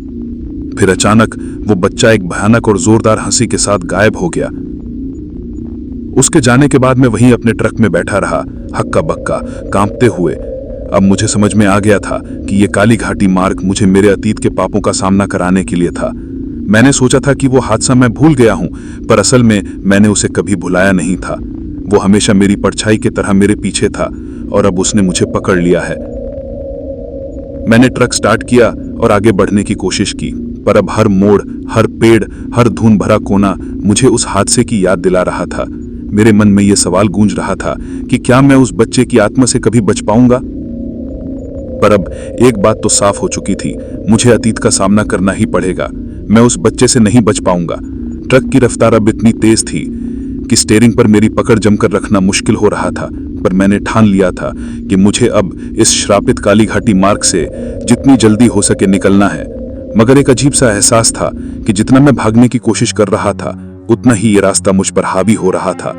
फिर अचानक वो बच्चा एक भयानक और जोरदार हंसी के साथ गायब हो गया। उसके जाने के बाद मैं वहीं अपने ट्रक में बैठा रहा, हक्का बक्का, कांपते हुए। अब मुझे समझ में आ गया था कि ये काली घाटी मार्ग मुझे मेरे अतीत के पापों का सामना कराने के लिए था। मैंने सोचा था कि वो हादसा मैं भूल गया हूं, पर असल में मैंने उसे कभी भुलाया नहीं था। वो हमेशा मेरी परछाई की तरह मेरे पीछे था और अब उसने मुझे पकड़ लिया है। मैंने ट्रक स्टार्ट किया और आगे बढ़ने की कोशिश की, पर अब हर मोड़, हर पेड़, हर धूल भरा कोना मुझे उस हादसे की याद दिला रहा था। मेरे मन में यह सवाल गूंज रहा था कि क्या मैं उस बच्चे की आत्मा से कभी बच पाऊंगा? पर अब एक बात तो साफ हो चुकी थी, मुझे अतीत का सामना करना ही पड़ेगा। मैं उस बच्चे से नहीं बच पाऊंगा। ट्रक की रफ्तार अब इतनी तेज थी कि स्टीयरिंग पर मेरी पकड़ जमकर रखना मुश्किल हो रहा था, पर मैंने ठान लिया था कि मुझे अब इस श्रापित काली घाटी मार्ग से जितनी जल्दी हो सके निकलना है। मगर एक अजीब सा एहसास था कि जितना मैं भागने की कोशिश कर रहा था, उतना ही ये रास्ता मुझ पर हावी हो रहा था।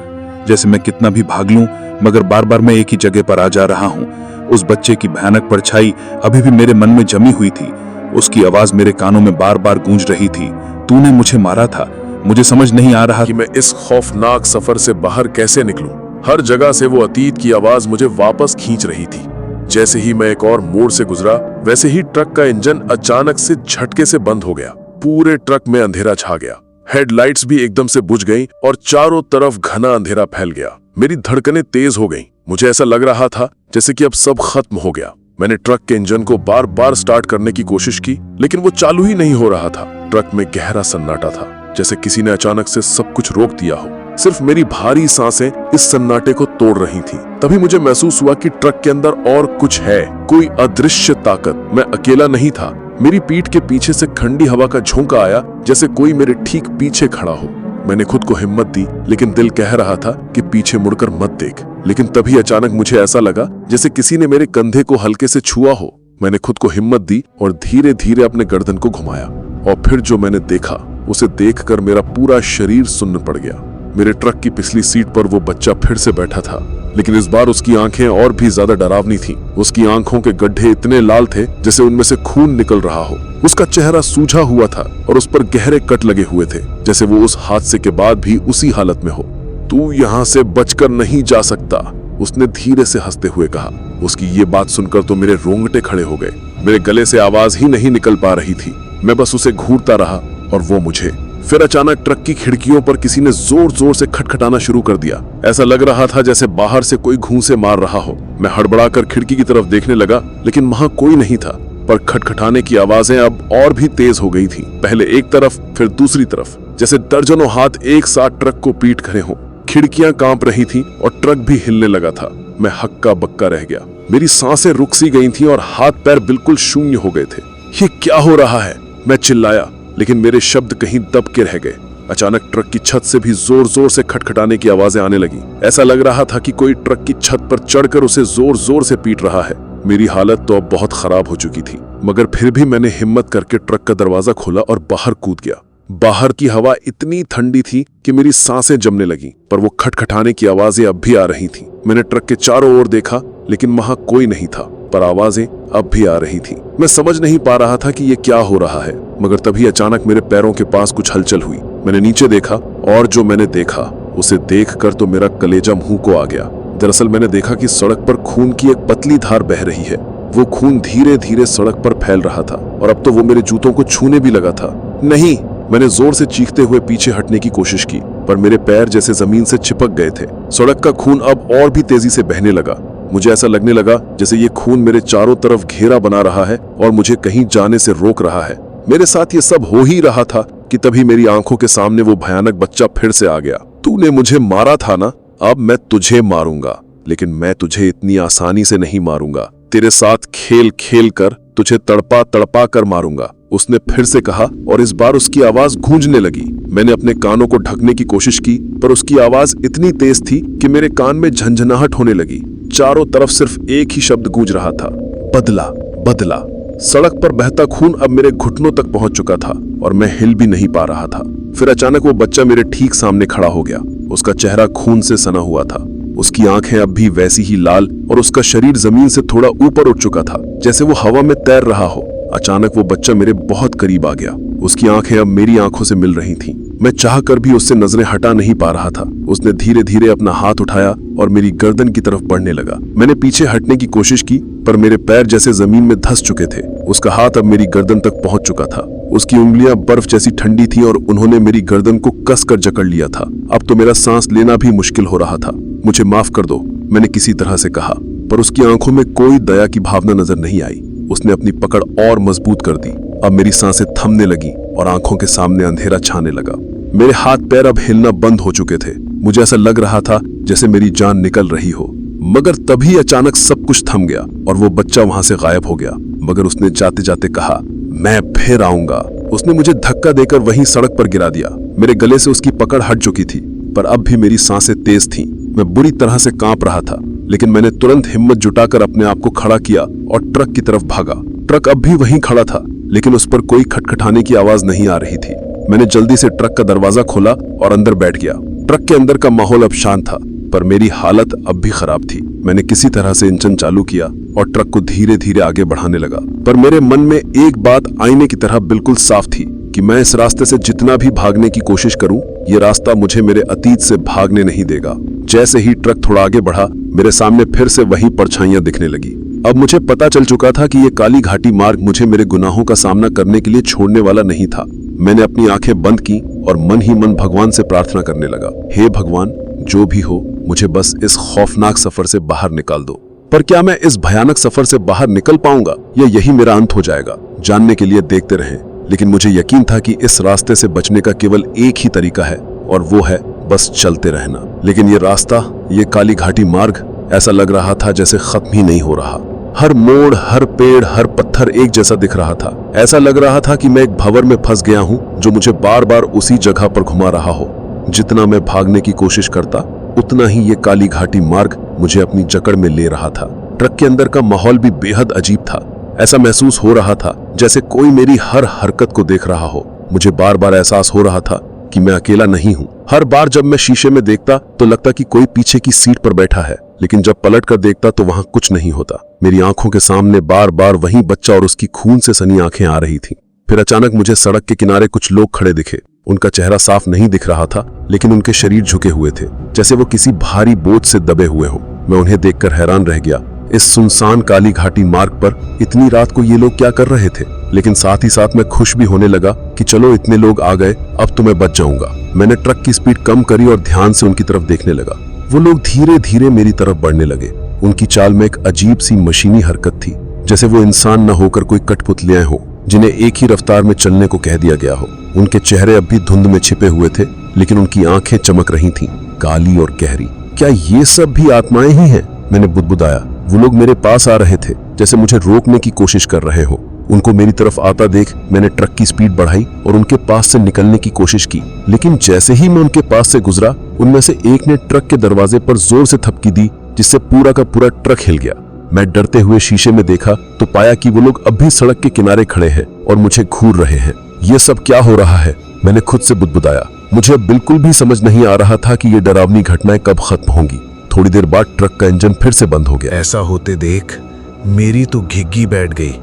जैसे मैं कितना भी भाग लूं, मगर बार बार मैं एक ही जगह पर आ जा रहा हूं। उस बच्चे की भयानक परछाई अभी भी मेरे मन में जमी हुई थी। उसकी आवाज मेरे कानों में बार बार गूंज रही थी, तूने मुझे मारा था। मुझे समझ नहीं आ रहा कि मैं इस खौफनाक सफर से बाहर कैसे निकलूं। हर जगह से वो अतीत की आवाज मुझे वापस खींच रही थी। जैसे ही मैं एक और मोड़ से गुजरा, वैसे ही ट्रक का इंजन अचानक से झटके से बंद हो गया। पूरे ट्रक में अंधेरा छा गया। हेडलाइट्स भी एकदम से बुझ गईं और चारों तरफ घना अंधेरा फैल गया। मेरी धड़कनें तेज हो गईं। मुझे ऐसा लग रहा था जैसे कि अब सब खत्म हो गया। मैंने ट्रक के इंजन को बार बार स्टार्ट करने की कोशिश की, लेकिन वो चालू ही नहीं हो रहा था। ट्रक में गहरा सन्नाटा था, जैसे किसी ने अचानक से सब कुछ रोक दिया हो। सिर्फ मेरी भारी सांसें इस सन्नाटे को तोड़ रही थीं। तभी मुझे महसूस हुआ कि ट्रक के अंदर और कुछ है, कोई अदृश्य ताकत। मैं अकेला नहीं था। मेरी पीठ के पीछे से ठंडी हवा का झोंका आया, जैसे कोई मेरे ठीक पीछे खड़ा हो। मैंने खुद को हिम्मत दी, लेकिन दिल कह रहा था कि पीछे मुड़कर मत देख। लेकिन तभी अचानक मुझे ऐसा लगा जैसे किसी ने मेरे कंधे को हल्के से छुआ हो। मैंने खुद को हिम्मत दी और धीरे धीरे अपने गर्दन को घुमाया, और फिर जो मैंने देखा, उसे देखकर मेरा पूरा शरीर सुन्न पड़ गया। मेरे ट्रक की पिछली सीट पर वो बच्चा फिर से बैठा था, लेकिन इस बार उसकी आंखें और भी ज्यादा डरावनी थीं। उसकी आंखों के गड्ढे इतने लाल थे जैसे उनमें से खून निकल रहा हो। उसका चेहरा सूजा हुआ था और उस पर गहरे कट लगे हुए थे, जैसे वो उस हादसे के बाद भी उसी हालत में हो। तू यहाँ से बचकर नहीं जा सकता, उसने धीरे से हंसते हुए कहा। उसकी ये बात सुनकर तो मेरे रोंगटे खड़े हो गए। मेरे गले से आवाज ही नहीं निकल पा रही थी। मैं बस उसे घूरता रहा और वो मुझे। फिर अचानक ट्रक की खिड़कियों पर किसी ने जोर जोर से खटखटाना शुरू कर दिया। ऐसा लग रहा था जैसे बाहर से कोई घूंसे मार रहा हो। मैं हड़बड़ाकर खिड़की की तरफ देखने लगा, लेकिन वहां कोई नहीं था। पर खटखटाने की आवाजें अब और भी तेज हो गई थीं। पहले एक तरफ, फिर दूसरी तरफ, जैसे दर्जनों हाथ एक साथ ट्रक को पीट खड़े हों। खिड़कियां कांप रही थीं और ट्रक भी हिलने लगा था। मैं हक्का बक्का रह गया। मेरी सांसें रुक सी गई थीं और हाथ पैर बिल्कुल शून्य हो गए थे। ये क्या हो रहा है? मैं चिल्लाया, लेकिन मेरे शब्द कहीं दब के रह गए। अचानक ट्रक की छत से भी जोर जोर से खटखटाने की आवाजें आने लगी। ऐसा लग रहा था कि कोई ट्रक की छत पर चढ़कर उसे जोर जोर से पीट रहा है। मेरी हालत तो अब बहुत खराब हो चुकी थी, मगर फिर भी मैंने हिम्मत करके ट्रक का दरवाजा खोला और बाहर कूद गया। बाहर की हवा इतनी ठंडी थी कि मेरी सांसें जमने लगी, पर वो खटखटाने की आवाजें अब भी आ रही थीं। मैंने ट्रक के चारों ओर देखा, लेकिन वहां कोई नहीं था, पर आवाजें अब भी आ रही थीं। मैं समझ नहीं पा रहा था कि ये क्या हो रहा है, मगर तभी अचानक मेरे पैरों के पास कुछ हलचल हुई। मैंने नीचे देखा और जो मैंने देखा उसे देखकर तो मेरा कलेजा मुंह को आ गया। दरअसल मैंने देखा कि सड़क पर खून की एक पतली धार बह रही है। वो खून धीरे धीरे सड़क पर फैल रहा था और अब तो वो मेरे जूतों को छूने भी लगा था। नहीं, मैंने जोर से चीखते हुए पीछे हटने की कोशिश की, पर मेरे पैर जैसे जमीन से चिपक गए थे। सड़क का खून अब और भी तेजी से बहने लगा। मुझे ऐसा लगने लगा जैसे ये खून मेरे चारों तरफ घेरा बना रहा है और मुझे कहीं जाने से रोक रहा है। मेरे साथ ये सब हो ही रहा था कि तभी मेरी आंखों के सामने वो भयानक बच्चा फिर से आ गया। तूने मुझे मारा था ना, अब मैं तुझे मारूंगा, लेकिन मैं तुझे इतनी आसानी से नहीं मारूंगा। तेरे साथ खेल खेल कर तुझे तड़पा तड़पा कर मारूंगा, उसने फिर से कहा और इस बार उसकी आवाज गूंजने लगी। मैंने अपने कानों को ढकने की कोशिश की, पर उसकी आवाज इतनी तेज थी कि मेरे कान में झंझनाहट होने लगी। चारों तरफ सिर्फ एक ही शब्द गूंज रहा था, बदला बदला। सड़क पर बहता खून अब मेरे घुटनों तक पहुंच चुका था और मैं हिल भी नहीं पा रहा था। फिर अचानक वो बच्चा मेरे ठीक सामने खड़ा हो गया। उसका चेहरा खून से सना हुआ था, उसकी आंखें अब भी वैसी ही लाल और उसका शरीर जमीन से थोड़ा ऊपर उठ चुका था, जैसे वो हवा में तैर रहा हो। अचानक वो बच्चा मेरे बहुत करीब आ गया। उसकी आंखें अब मेरी आंखों से मिल रही थीं। मैं चाहकर भी उससे नजरें हटा नहीं पा रहा था। उसने धीरे धीरे अपना हाथ उठाया और मेरी गर्दन की तरफ बढ़ने लगा। मैंने पीछे हटने की कोशिश की, पर मेरे पैर जैसे जमीन में धंस चुके थे। उसका हाथ अब मेरी गर्दन तक पहुंच चुका था। उसकी उंगलियां बर्फ जैसी ठंडी थी और उन्होंने मेरी गर्दन को कसकर जकड़ लिया था। अब तो मेरा सांस लेना भी मुश्किल हो रहा था। मुझे माफ कर दो, मैंने किसी तरह से कहा, पर उसकी आंखों में कोई दया की भावना नजर नहीं आई। उसने अपनी पकड़ और मजबूत कर दी। अब मेरी सांसें थमने लगी और आंखों के सामने अंधेरा छाने लगा। मेरे हाथ पैर अब हिलना बंद हो चुके थे। मुझे ऐसा लग रहा था जैसे मेरी जान निकल रही हो। मगर तभी अचानक सब कुछ थम गया और वो बच्चा वहां से गायब हो गया। मगर उसने जाते जाते कहा, मैं फिर आऊंगा। उसने मुझे धक्का देकर वहीं सड़क पर गिरा दिया। मेरे गले से उसकी पकड़ हट चुकी थी, पर अब भी मेरी सांसें तेज थीं। मैं बुरी तरह से कांप रहा था, लेकिन मैंने तुरंत हिम्मत जुटाकर अपने आप को खड़ा किया और ट्रक की तरफ भागा। ट्रक अब भी वहीं खड़ा था, लेकिन उस पर कोई खटखटाने की आवाज नहीं आ रही थी। मैंने जल्दी से ट्रक का दरवाजा खोला और अंदर बैठ गया। ट्रक के अंदर का माहौल अब शांत था, पर मेरी हालत अब भी खराब थी। मैंने किसी तरह से इंजन चालू किया और ट्रक को धीरे धीरे आगे बढ़ाने लगा। पर मेरे मन में एक बात आईने की तरह बिल्कुल साफ थी कि मैं इस रास्ते से जितना भी भागने की कोशिश करूं, ये रास्ता मुझे मेरे अतीत से भागने नहीं देगा। जैसे ही ट्रक थोड़ा आगे बढ़ा, मेरे सामने फिर से वही परछाइयां दिखने लगी। अब मुझे पता चल चुका था कि ये काली घाटी मार्ग मुझे मेरे गुनाहों का सामना करने के लिए छोड़ने वाला नहीं था। मैंने अपनी आंखें बंद की और मन ही मन भगवान से प्रार्थना करने लगा, हे भगवान, जो भी हो, मुझे बस इस खौफनाक सफर से बाहर निकाल दो। पर क्या मैं इस भयानक सफर से बाहर निकल पाऊंगा या यही मेरा अंत हो जाएगा? जानने के लिए देखते रहें। लेकिन मुझे यकीन था कि इस रास्ते से बचने का केवल एक ही तरीका है, और वो है बस चलते रहना। लेकिन ये रास्ता, ये काली घाटी मार्ग, ऐसा लग रहा था जैसे खत्म ही नहीं हो रहा। हर मोड़, हर पेड़, हर पत्थर एक जैसा दिख रहा था। ऐसा लग रहा था कि मैं एक भंवर में फंस गया हूं जो मुझे बार बार उसी जगह पर घुमा रहा हो। जितना मैं भागने की कोशिश करता, उतना ही ये काली घाटी मार्ग मुझे अपनी जकड़ में ले रहा था। ट्रक के अंदर का माहौल भी बेहद अजीब था। ऐसा महसूस हो रहा था जैसे कोई मेरी हर हरकत को देख रहा हो। मुझे बार बार एहसास हो रहा था कि मैं अकेला नहीं हूँ। हर बार जब मैं शीशे में देखता तो लगता कि कोई पीछे की सीट पर बैठा है, लेकिन जब पलट कर देखता तो वहां कुछ नहीं होता। मेरी आंखों के सामने बार बार वही बच्चा और उसकी खून से सनी आंखें आ रही थीं। फिर अचानक मुझे सड़क के किनारे कुछ लोग खड़े दिखे। उनका चेहरा साफ नहीं दिख रहा था, लेकिन उनके शरीर झुके हुए थे, जैसे वो किसी भारी बोझ से दबे हुए हों। मैं उन्हें देखकर हैरान रह गया। इस सुनसान काली घाटी मार्ग पर इतनी रात को ये लोग क्या कर रहे थे? लेकिन साथ ही साथ मैं खुश भी होने लगा कि चलो इतने लोग आ गए, अब तो मैं बच जाऊंगा। मैंने ट्रक की स्पीड कम करी और ध्यान से उनकी तरफ देखने लगा। वो लोग धीरे धीरे मेरी तरफ बढ़ने लगे। उनकी चाल में एक अजीब सी मशीनी हरकत थी, जैसे वो इंसान न होकर कोई कठपुतलियां हो जिन्हें एक ही रफ्तार में चलने को कह दिया गया हो। उनके चेहरे अब भी धुंध में छिपे हुए थे, लेकिन उनकी आंखें चमक रही थीं, काली और गहरी। क्या ये सब भी आत्माएं ही हैं? मैंने बुदबुदाया। वो लोग मेरे पास आ रहे थे, जैसे मुझे रोकने की कोशिश कर रहे हो। उनको मेरी तरफ आता देख मैंने ट्रक की स्पीड बढ़ाई और उनके पास से निकलने की कोशिश की। लेकिन जैसे ही मैं उनके पास से गुजरा, उनमें से एक ने ट्रक के दरवाजे पर जोर से थपकी दी, जिससे पूरा का पूरा ट्रक हिल गया। मैं डरते हुए शीशे में देखा तो पाया कि वो लोग अब भी सड़क के किनारे खड़े हैं और मुझे घूर रहे हैं। ये सब क्या हो रहा है? मैंने खुद से बुदबुदाया। मुझे अब बिल्कुल भी समझ नहीं आ रहा था कि ये डरावनी घटनाएं कब खत्म होंगी। थोड़ी देर बाद ट्रक का इंजन फिर से बंद हो गया। ऐसा होते देख मेरी तो घिग्गी बैठ गई।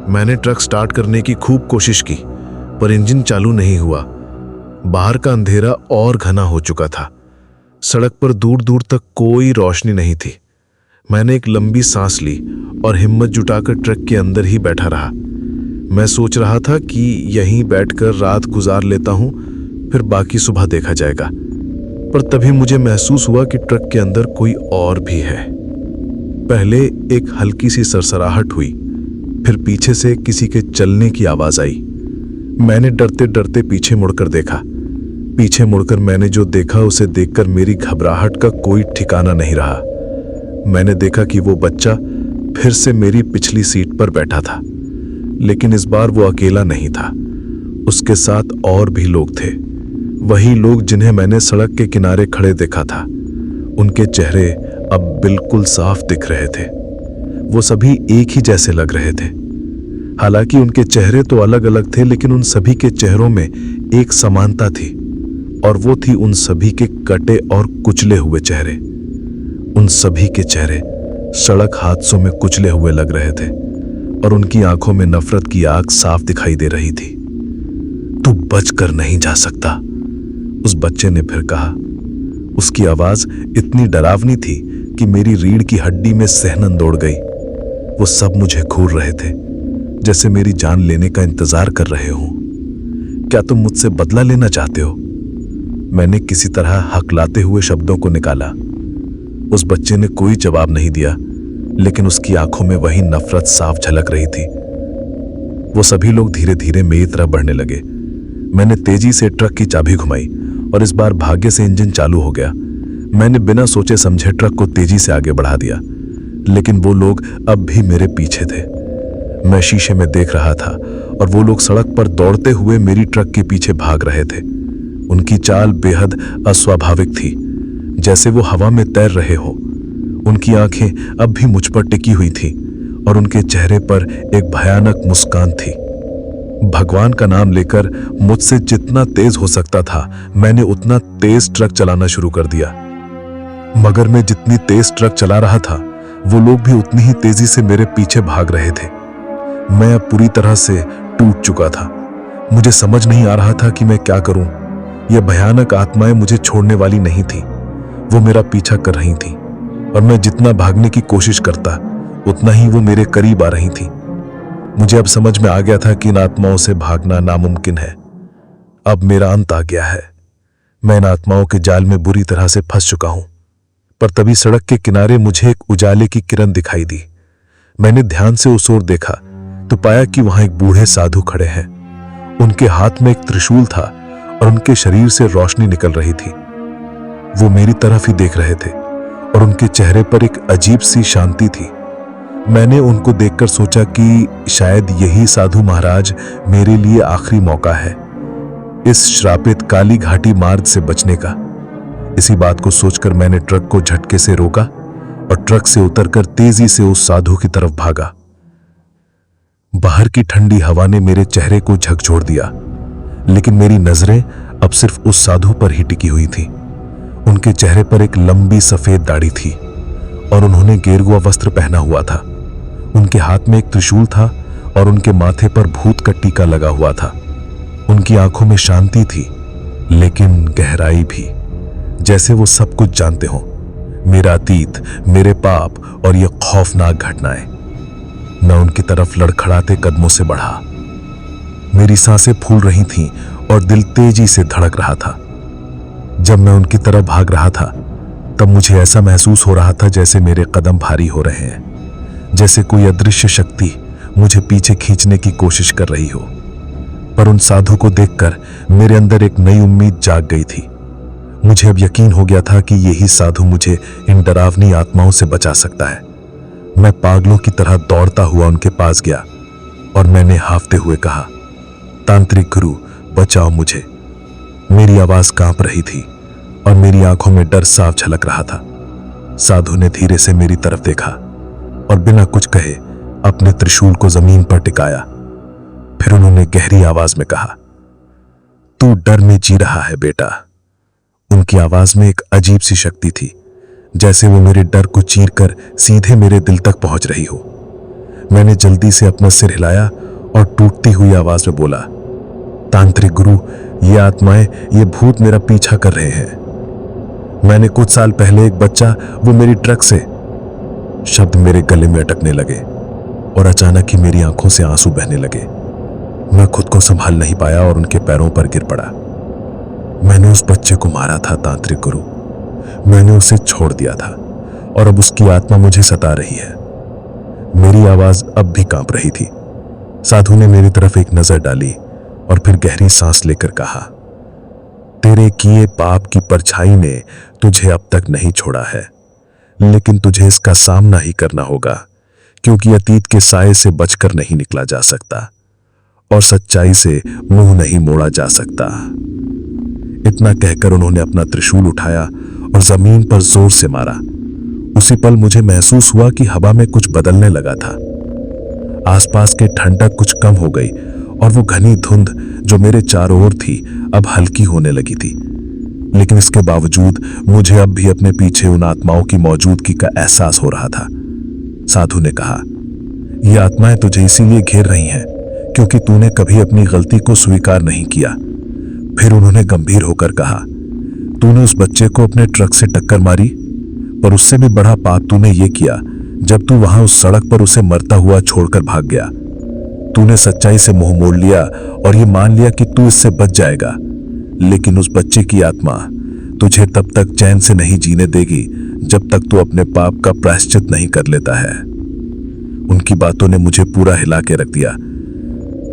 मैंने ट्रक स्टार्ट करने की खूब कोशिश की, पर इंजन चालू नहीं हुआ। बाहर का अंधेरा और घना हो चुका था। सड़क पर दूर दूर तक कोई रोशनी नहीं थी। मैंने एक लंबी सांस ली और हिम्मत जुटाकर ट्रक के अंदर ही बैठा रहा। मैं सोच रहा था कि यहीं बैठकर रात गुजार लेता हूं, फिर बाकी सुबह देखा जाएगा। पर तभी मुझे महसूस हुआ कि ट्रक के अंदर कोई और भी है। पहले एक हल्की सी सरसराहट हुई, फिर पीछे से किसी के चलने की आवाज आई। मैंने डरते डरते पीछे मुड़कर देखा। पीछे मुड़कर मैंने जो देखा उसे देखकर मेरी घबराहट का कोई ठिकाना नहीं रहा। मैंने देखा कि वो बच्चा फिर से मेरी पिछली सीट पर बैठा था, लेकिन इस बार वो अकेला नहीं था। उसके साथ और भी लोग थे, वही लोग जिन्हें मैंने सड़क के किनारे खड़े देखा था। उनके चेहरे अब बिल्कुल साफ दिख रहे थे। वो सभी एक ही जैसे लग रहे थे। हालांकि उनके चेहरे तो अलग अलग थे, लेकिन उन सभी के चेहरों में एक समानता थी, और वो थी उन सभी के कटे और कुचले हुए चेहरे। उन सभी के चेहरे सड़क हादसों में कुचले हुए लग रहे थे, और उनकी आंखों में नफरत की आग साफ दिखाई दे रही थी। तू बचकर नहीं जा सकता, उस बच्चे ने फिर कहा। उसकी आवाज इतनी डरावनी थी कि मेरी रीढ़ की हड्डी में सहनन दौड़ गई। वो सब मुझे घूर रहे थे, जैसे मेरी जान लेने का इंतजार कर रहे हो। क्या तुम मुझसे बदला लेना चाहते हो? मैंने किसी तरह हकलाते हुए शब्दों को निकाला। उस बच्चे ने कोई जवाब नहीं दिया, लेकिन उसकी आंखों में वही नफरत साफ झलक रही थी। वो सभी लोग धीरे धीरे मेरी तरफ बढ़ने लगे। मैंने तेजी से ट्रक की चाबी घुमाई और इस बार भाग्य से इंजन चालू हो गया। मैंने बिना सोचे समझे ट्रक को तेजी से आगे बढ़ा दिया, लेकिन वो लोग अब भी मेरे पीछे थे। मैं शीशे में देख रहा था और वो लोग सड़क पर दौड़ते हुए मेरी ट्रक के पीछे भाग रहे थे। उनकी चाल बेहद अस्वाभाविक थी, जैसे वो हवा में तैर रहे हो। उनकी आंखें अब भी मुझ पर टिकी हुई थी और उनके चेहरे पर एक भयानक मुस्कान थी। भगवान का नाम लेकर मुझसे जितना तेज हो सकता था मैंने उतना तेज ट्रक चलाना शुरू कर दिया। मगर मैं जितनी तेज ट्रक चला रहा था, वो लोग भी उतनी ही तेजी से मेरे पीछे भाग रहे थे। मैं अब पूरी तरह से टूट चुका था। मुझे समझ नहीं आ रहा था कि मैं क्या करूं। यह भयानक आत्माएं मुझे छोड़ने वाली नहीं थी। वो मेरा पीछा कर रही थी, और मैं जितना भागने की कोशिश करता उतना ही वो मेरे करीब आ रही थी। मुझे अब समझ में आ गया था कि इन आत्माओं से भागना नामुमकिन है। अब मेरा अंत आ गया है। मैं इन आत्माओं के जाल में बुरी तरह से फंस चुका हूं। पर तभी सड़क के किनारे मुझे एक उजाले की किरण दिखाई दी। मैंने ध्यान से उस ओर देखा तो पाया कि वहां एक बूढ़े साधु खड़े हैं। उनके हाथ में एक त्रिशूल था और उनके शरीर से रोशनी निकल रही थी। वो मेरी तरफ ही देख रहे थे और उनके चेहरे पर एक अजीब सी शांति थी। मैंने उनको देखकर सोचा कि शायद यही साधु महाराज मेरे लिए आखिरी मौका है इस श्रापित काली घाटी मार्ग से बचने का। इसी बात को सोचकर मैंने ट्रक को झटके से रोका और ट्रक से उतरकर तेजी से उस साधु की तरफ भागा। बाहर की ठंडी हवा ने मेरे चेहरे को झकझोर दिया, लेकिन मेरी नजरें अब सिर्फ उस साधु पर ही टिकी हुई थी। उनके चेहरे पर एक लंबी सफेद दाढ़ी थी और उन्होंने गेरुआ वस्त्र पहना हुआ था। उनके हाथ में एक त्रिशूल था और उनके माथे पर भूत का टीका लगा हुआ था। उनकी आंखों में शांति थी, लेकिन गहराई भी, जैसे वो सब कुछ जानते हों, मेरा अतीत, मेरे पाप और ये खौफनाक घटनाएं। मैं उनकी तरफ लड़खड़ाते कदमों से बढ़ा। मेरी सांसें फूल रही थीं और दिल तेजी से धड़क रहा था। जब मैं उनकी तरफ भाग रहा था, तब मुझे ऐसा महसूस हो रहा था जैसे मेरे कदम भारी हो रहे हैं, जैसे कोई अदृश्य शक्ति मुझे पीछे खींचने की कोशिश कर रही हो। पर उन साधु को देखकर मेरे अंदर एक नई उम्मीद जाग गई थी। मुझे अब यकीन हो गया था कि यही साधु मुझे इन डरावनी आत्माओं से बचा सकता है। मैं पागलों की तरह दौड़ता हुआ उनके पास गया और मैंने हाफते हुए कहा, तांत्रिक गुरु, बचाओ मुझे। मेरी आवाज कांप रही थी और मेरी आंखों में डर साफ झलक रहा था। साधु ने धीरे से मेरी तरफ देखा और बिना कुछ कहे अपने त्रिशूल को जमीन पर टिकाया। फिर उन्होंने गहरी आवाज में कहा, तू डर में जी रहा है बेटा। उनकी आवाज में एक अजीब सी शक्ति थी, जैसे वो मेरे डर को चीरकर सीधे मेरे दिल तक पहुंच रही हो। मैंने जल्दी से अपना सिर हिलाया और टूटती हुई आवाज में बोला, तांत्रिक गुरु, ये आत्माएं, ये भूत मेरा पीछा कर रहे हैं। मैंने कुछ साल पहले एक बच्चा, वो मेरी ट्रक से। शब्द मेरे गले में अटकने लगे और अचानक ही मेरी आंखों से आंसू बहने लगे। मैं खुद को संभाल नहीं पाया और उनके पैरों पर गिर पड़ा। मैंने उस बच्चे को मारा था तांत्रिक गुरु। मैंने उसे छोड़ दिया था और अब उसकी आत्मा मुझे सता रही है। मेरी आवाज अब भी कांप रही थी। साधु ने मेरी तरफ एक नजर डाली और फिर गहरी सांस लेकर कहा, तेरे किए पाप की परछाई ने तुझे अब तक नहीं छोड़ा है, लेकिन तुझे इसका सामना ही करना होगा, क्योंकि अतीत के साये से बचकर नहीं निकला जा सकता और सच्चाई से मुंह नहीं मोड़ा जा सकता। इतना कहकर उन्होंने अपना त्रिशूल उठाया और जमीन पर जोर से मारा। उसी पल मुझे महसूस हुआ कि हवा में कुछ बदलने लगा था। आसपास के ठंडक कुछ कम हो गई और वो घनी धुंध जो मेरे चारों ओर थी अब हल्की होने लगी थी। लेकिन इसके बावजूद मुझे अब भी अपने पीछे उन आत्माओं की मौजूदगी का एहसास हो रहा था। साधु ने कहा, ये आत्माएं तुझे इसीलिए घेर रही हैं क्योंकि तूने कभी अपनी गलती को स्वीकार नहीं किया। फिर उन्होंने गंभीर होकर कहा, तूने उस बच्चे को अपने ट्रक से टक्कर मारी, पर उससे भी बड़ा पाप तूने ये किया जब तू वहां उस सड़क पर उसे मरता हुआ छोड़कर भाग गया। तूने सच्चाई से मुंह मोड़ लिया और ये मान लिया कि तू इससे बच जाएगा, लेकिन उस बच्चे की आत्मा तुझे तब तक चैन से नहीं जीने देगी जब तक तू अपने पाप का प्रायश्चित नहीं कर लेता है। उनकी बातों ने मुझे पूरा हिला के रख दिया।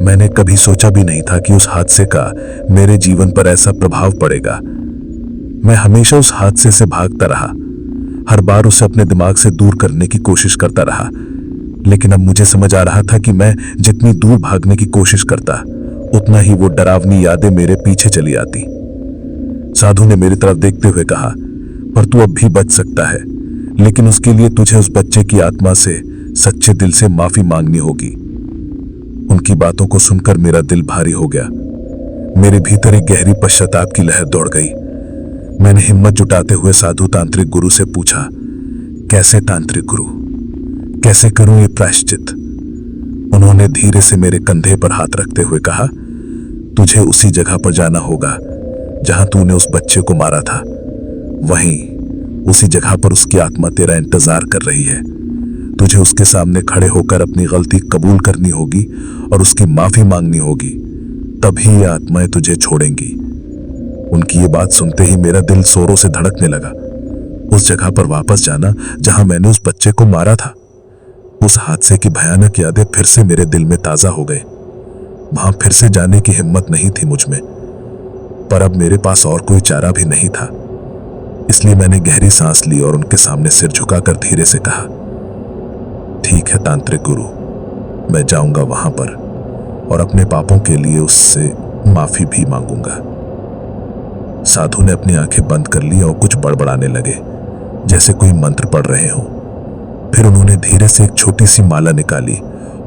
मैंने कभी सोचा भी नहीं था कि उस हादसे का मेरे जीवन पर ऐसा प्रभाव पड़ेगा। मैं हमेशा उस हादसे से भागता रहा, हर बार उसे अपने दिमाग से दूर करने की कोशिश करता रहा, लेकिन अब मुझे समझ आ रहा था कि मैं जितनी दूर भागने की कोशिश करता, उतना ही वो डरावनी यादें मेरे पीछे चली आती। साधु ने मेरी तरफ देखते हुए कहा, पर तू अब भी बच सकता है, लेकिन उसके लिए तुझे उस बच्चे की आत्मा से सच्चे दिल से माफी मांगनी होगी। उनकी बातों को सुनकर मेरा दिल भारी हो गया। मेरे भीतर एक गहरी पश्चाताप की लहर दौड़ गई। मैंने हिम्मत जुटाते हुए साधु तांत्रिक गुरु से पूछा, कैसे तांत्रिक गुरु, कैसे करूं ये प्रायश्चित? उन्होंने धीरे से मेरे कंधे पर हाथ रखते हुए कहा, तुझे उसी जगह पर जाना होगा जहां तूने उस बच्चे को मारा था। वहीं उसी जगह पर उसकी आत्मा तेरा इंतजार कर रही है। तुझे उसके सामने खड़े होकर अपनी गलती कबूल करनी होगी और उसकी माफी मांगनी होगी, तभी ये आत्माएं तुझे छोड़ेंगी। उनकी ये बात सुनते ही मेरा दिल जोरों से धड़कने लगा। उस जगह पर वापस जाना जहां मैंने उस बच्चे को मारा था। उस हादसे की भयानक यादें फिर से मेरे दिल में ताजा हो गए। वहां फिर से जाने की हिम्मत नहीं थी मुझ में, पर अब मेरे पास और कोई चारा भी नहीं था। इसलिए मैंने गहरी सांस ली और उनके सामने सिर झुकाकर धीरे से कहा, ठीक है तांत्रिक गुरु, मैं जाऊंगा वहां पर और अपने पापों के लिए उससे माफी भी मांगूंगा। साधु ने अपनी आंखें बंद कर ली और कुछ बड़बड़ाने लगे, जैसे कोई मंत्र पढ़ रहे हो। फिर उन्होंने धीरे से एक छोटी सी माला निकाली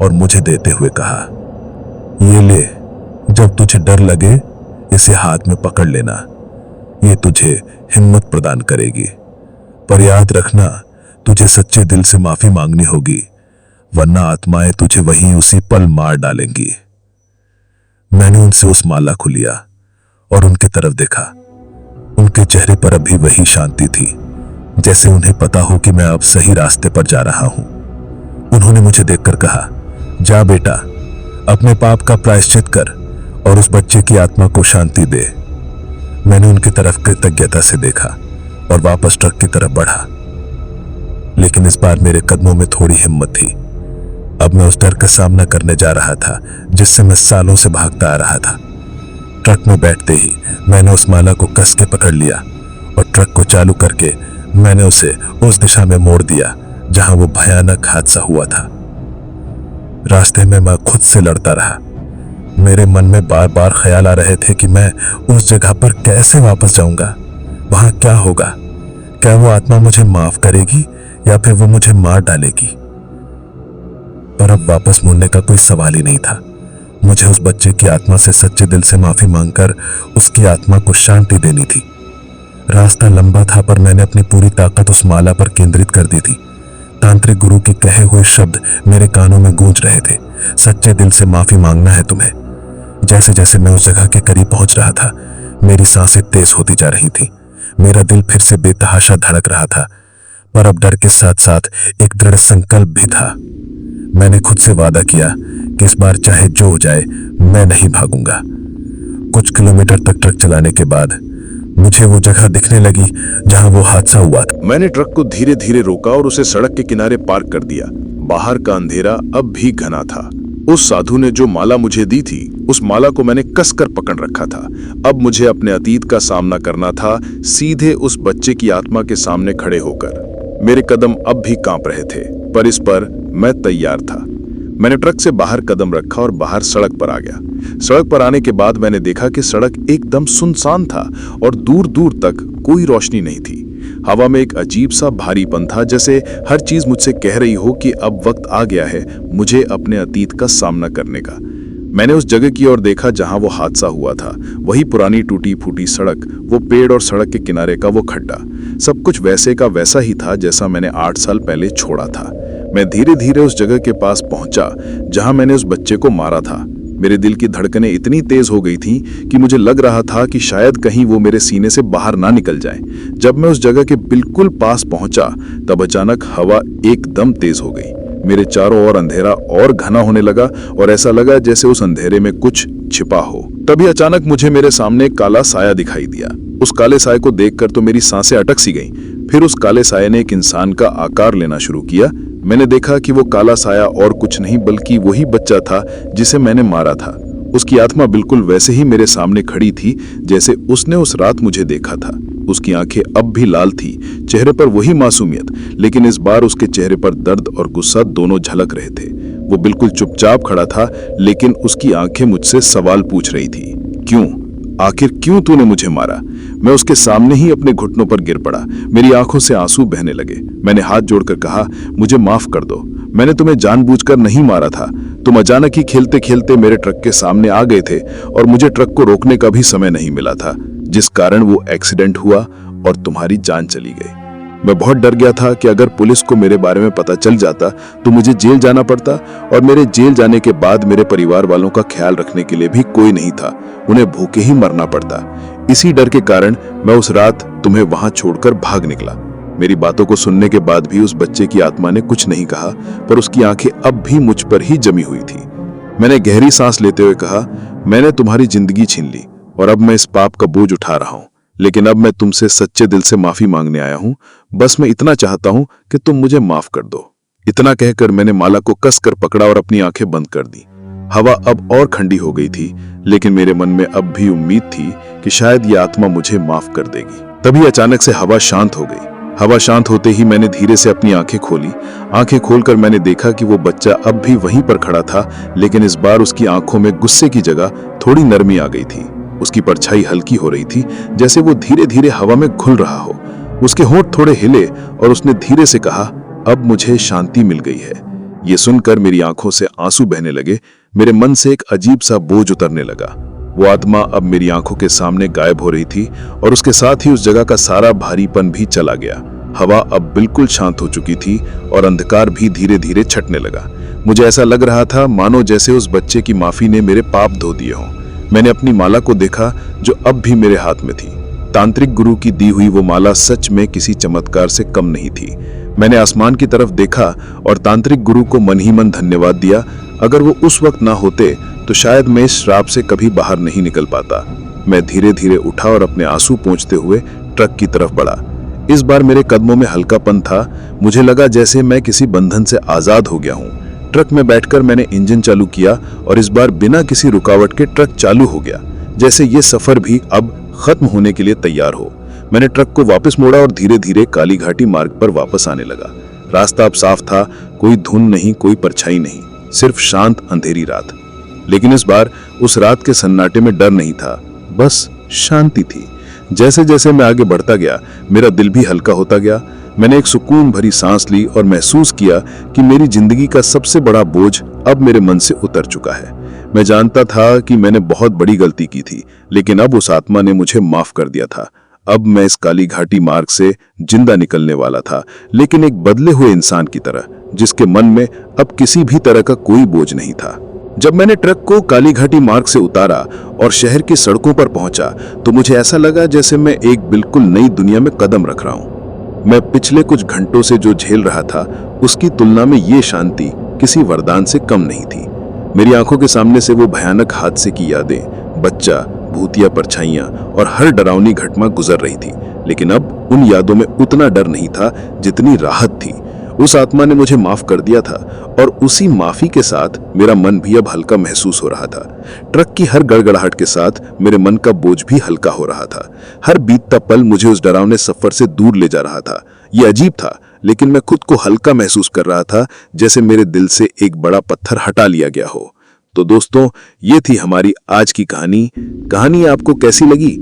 और मुझे देते हुए कहा, ये ले, जब तुझे डर लगे इसे हाथ में पकड़ लेना, ये तुझे हिम्मत प्रदान करेगी। पर याद रखना, तुझे सच्चे दिल से माफी मांगनी होगी, वरना आत्माएं तुझे वहीं उसी पल मार डालेंगी। मैंने उनसे उस माला को लिया और उनके तरफ देखा। उनके चेहरे पर अभी वही शांति थी, जैसे उन्हें पता हो कि मैं अब सही रास्ते पर जा रहा हूं। उन्होंने मुझे देखकर कहा, जा बेटा, अपने पाप का प्रायश्चित कर और उस बच्चे की आत्मा को शांति दे। मैंने उनकी तरफ कृतज्ञता से देखा और वापस ट्रक की तरफ बढ़ा, लेकिन इस बार मेरे कदमों में थोड़ी हिम्मत थी। अब मैं उस डर का सामना करने जा रहा था जिससे मैं सालों से भागता आ रहा था। ट्रक में बैठते ही मैंने उस माला को कस के पकड़ लिया और ट्रक को चालू करके मैंने उसे उस दिशा में मोड़ दिया जहां वो भयानक हादसा हुआ था। रास्ते में मैं खुद से लड़ता रहा। मेरे मन में बार बार ख्याल आ रहे थे कि मैं उस जगह पर कैसे वापस जाऊंगा, वहां क्या होगा, क्या वो आत्मा मुझे माफ करेगी या फिर वो मुझे मार डालेगी। पर अब वापस मुड़ने का कोई सवाल ही नहीं था। मुझे उस बच्चे की आत्मा से सच्चे दिल से माफी मांगकर उसकी आत्मा को शांति देनी थी। रास्ता लंबा था, पर मैंने अपनी पूरी ताकत उस माला पर केंद्रित कर दी थी। तांत्रिक गुरु के कहे हुए शब्द मेरे कानों में गूंज रहे थे, सच्चे दिल से माफी मांगना है तुम्हें। जैसे जैसे मैं उस जगह के करीब पहुंच रहा था, मेरी सांसें तेज होती जा रही थी। मेरा दिल फिर से बेतहाशा धड़क रहा था, पर अब डर के साथ साथ एक दृढ़ संकल्प भी था। मैंने खुद से वादा किया कि इस बार चाहे जो हो जाए मैं नहीं भागूंगा। कुछ किलोमीटर तक ट्रक चलाने के बाद मुझे वो जगह दिखने लगी जहां वो हादसा हुआ था। मैंने ट्रक को धीरे धीरे रोका और उसे सड़क के किनारे पार्क कर दिया। बाहर का अंधेरा अब भी घना था। उस साधु ने जो माला मुझे दी थी, उस माला को मैंने कसकर पकड़ रखा था। अब मुझे अपने अतीत का सामना करना था, सीधे उस बच्चे की आत्मा के सामने खड़े होकर। मेरे कदम अब भी कांप रहे थे, पर इस पर मैं तैयार था। मैंने ट्रक से बाहर कदम रखा और बाहर सड़क पर आ गया। सड़क पर आने के बाद मैंने देखा कि सड़क एकदम सुनसान था और दूर दूर तक कोई रोशनी नहीं थी। हवा में एक अजीब सा भारीपन था, जैसे हर चीज मुझसे कह रही हो कि अब वक्त आ गया है मुझे अपने अतीत का सामना करने का। मैंने उस जगह की ओर देखा जहां वो हादसा हुआ था। वही पुरानी टूटी फूटी सड़क, वो पेड़ और सड़क के किनारे का वो खड्डा, सब कुछ वैसे का वैसा ही था जैसा मैंने 8 साल पहले छोड़ा था। मैं धीरे धीरे उस जगह के पास पहुंचा जहां मैंने उस बच्चे को मारा था। मेरे दिल की धड़कनें इतनी तेज हो गई थी कि मुझे लग रहा था कि शायद कहीं वो मेरे सीने से बाहर ना निकल जाए। जब मैं उस जगह के बिल्कुल पास पहुंचा, तब अचानक हवा एकदम तेज हो गई। मेरे चारों ओर अंधेरा और घना होने लगा और ऐसा लगा जैसे उस अंधेरे में कुछ छिपा हो। तभी अचानक मुझे मेरे सामने एक काला साया दिखाई दिया। उस काले साये को देखकर तो मेरी सांसें अटक सी गईं। फिर उस काले साये ने एक इंसान का आकार लेना शुरू किया। मैंने देखा कि वो काला साया और कुछ नहीं बल्कि वही बच्चा था जिसे मैंने मारा था। उसकी आत्मा बिल्कुल वैसे ही मेरे सामने खड़ी थी जैसे उसने उस रात मुझे देखा था। उसकी आंखें अब भी लाल थी, चेहरे पर वही मासूमियत, लेकिन इस बार उसके चेहरे पर दर्द और गुस्सा दोनों झलक रहे थे। वो बिल्कुल चुपचाप खड़ा था, लेकिन उसकी आंखें मुझसे सवाल पूछ रही थी। क्यों? आखिर क्यों तूने मुझे मारा? मैं उसके सामने ही अपने घुटनों पर गिर पड़ा। मेरी आंखों से आंसू बहने लगे। मैंने हाथ जोड़कर कहा, मुझे माफ कर दो, मैंने तुम्हें जानबूझकर नहीं मारा था। तुम अचानक ही खेलते खेलते मेरे ट्रक के सामने आ गए थे और मुझे ट्रक को रोकने का भी समय नहीं मिला था, जिस कारण वो एक्सीडेंट हुआ और तुम्हारी जान चली गई। मैं बहुत डर गया था कि अगर पुलिस को मेरे बारे में पता चल जाता तो मुझे जेल जाना पड़ता, और मेरे जेल जाने के बाद मेरे परिवार वालों का ख्याल रखने के लिए भी कोई नहीं था, उन्हें भूखे ही मरना पड़ता। इसी डर के कारण मैं उस रात तुम्हें वहां छोड़कर भाग निकला। मेरी बातों को सुनने के बाद भी उस बच्चे की आत्मा ने कुछ नहीं कहा, पर उसकी आंखें अब भी मुझ पर ही जमी हुई थी। मैंने गहरी सांस लेते हुए कहा, मैंने तुम्हारी जिंदगी छीन ली और अब मैं इस पाप का बोझ उठा रहा हूं, लेकिन अब मैं तुमसे सच्चे दिल से माफी मांगने आया हूं। बस मैं इतना चाहता हूं कि तुम मुझे माफ कर दो। इतना कहकर मैंने माला को कसकर पकड़ा और अपनी आंखें बंद कर दी। हवा अब और ठंडी हो गई थी, लेकिन मेरे मन में अब भी उम्मीद थी कि शायद ये आत्मा मुझे माफ कर देगी। तभी अचानक से हवा शांत हो गई। हवा शांत होते ही मैंने धीरे से अपनी आंखें खोली। आंखें खोलकर मैंने देखा कि वो बच्चा अब भी वहीं पर खड़ा था, लेकिन इस बार उसकी आंखों में गुस्से की जगह थोड़ी नरमी आ गई थी। उसकी परछाई हल्की हो रही थी, जैसे वो धीरे धीरे हवा में घुल रहा हो। उसके होंठ थोड़े हिले और उसने धीरे से कहा, अब मुझे शांति मिल गई है। ये सुनकर मेरी आंखों से आंसू बहने लगे। मेरे मन से एक अजीब सा बोझ उतरने लगा। वो आत्मा अब मेरी आंखों के सामने गायब हो रही थी और उसके साथ ही उस जगह का सारा भारीपन भी चला गया। हवा अब बिल्कुल शांत हो चुकी थी और अंधकार भी धीरे धीरे छटने लगा। मुझे ऐसा लग रहा था मानो जैसे उस बच्चे की माफी ने मेरे पाप धो दिए हों। मैंने अपनी माला को देखा जो अब भी मेरे हाथ में थी। तांत्रिक गुरु की दी हुई वो माला सच में किसी चमत्कार से कम नहीं थी। मैंने आसमान की तरफ देखा और तांत्रिक गुरु को मन ही मन धन्यवाद दिया। अगर वो उस वक्त ना होते तो शायद मैं इस श्राप से कभी बाहर नहीं निकल पाता। मैं धीरे धीरे उठा और अपने आंसू पोंछते हुए ट्रक की तरफ बढ़ा। इस बार मेरे कदमों में हल्कापन था। मुझे लगा जैसे मैं किसी बंधन से आजाद हो गया हूँ। ट्रक में बैठकर मैंने इंजन चालू किया और इस बार बिना किसी रुकावट के ट्रक चालू हो गया, जैसे ये सफर भी अब खत्म होने के लिए तैयार हो। मैंने ट्रक को वापस मोड़ा और धीरे धीरे काली घाटी मार्ग पर वापस आने लगा। रास्ता अब साफ था, कोई धुंध नहीं, कोई परछाई नहीं, सिर्फ शांत अंधेरी रात। लेकिन इस बार उस रात के सन्नाटे में डर नहीं था, बस शांति थी। जैसे जैसे मैं आगे बढ़ता गया मेरा दिल भी हल्का होता गया। मैंने एक सुकून भरी सांस ली और महसूस किया कि मेरी जिंदगी का सबसे बड़ा बोझ अब मेरे मन से उतर चुका है। मैं जानता था कि मैंने बहुत बड़ी गलती की थी, लेकिन अब उस आत्मा ने मुझे माफ कर दिया था। अब मैं इस काली घाटी मार्ग से जिंदा निकलने वाला था, लेकिन एक बदले हुए इंसान की तरह, जिसके मन में अब किसी भी तरह का कोई बोझ नहीं था। जब मैंने ट्रक को काली घाटी मार्ग से उतारा और शहर की सड़कों पर पहुंचा तो मुझे ऐसा लगा जैसे मैं एक बिल्कुल नई दुनिया में कदम रख रहा हूं। मैं पिछले कुछ घंटों से जो झेल रहा था उसकी तुलना में ये शांति किसी वरदान से कम नहीं थी। मेरी आंखों के सामने से वो भयानक हादसे की यादें, बच्चा, भूतिया परछाइयां और हर डरावनी घटना गुजर रही थी, लेकिन अब उन यादों में उतना डर नहीं था जितनी राहत थी। उस आत्मा ने मुझे माफ कर दिया था और उसी माफी के साथ मेरा मन भी अब हल्का महसूस हो रहा था। ट्रक की हर गड़गड़ाहट के साथ मेरे मन का बोझ भी हल्का हो रहा था। हर बीतता पल मुझे उस डरावने सफर से दूर ले जा रहा था। ये अजीब था, लेकिन मैं खुद को हल्का महसूस कर रहा था, जैसे मेरे दिल से एक बड़ा पत्थर हटा लिया गया हो। तो दोस्तों, ये थी हमारी आज की कहानी। कहानी आपको कैसी लगी?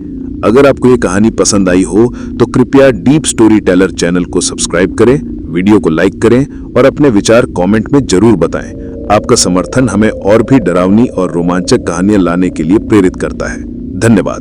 अगर आपको ये कहानी पसंद आई हो तो कृपया डीप स्टोरी टेलर चैनल को सब्सक्राइब करें, वीडियो को लाइक करें और अपने विचार कमेंट में जरूर बताएं। आपका समर्थन हमें और भी डरावनी और रोमांचक कहानियां लाने के लिए प्रेरित करता है। धन्यवाद।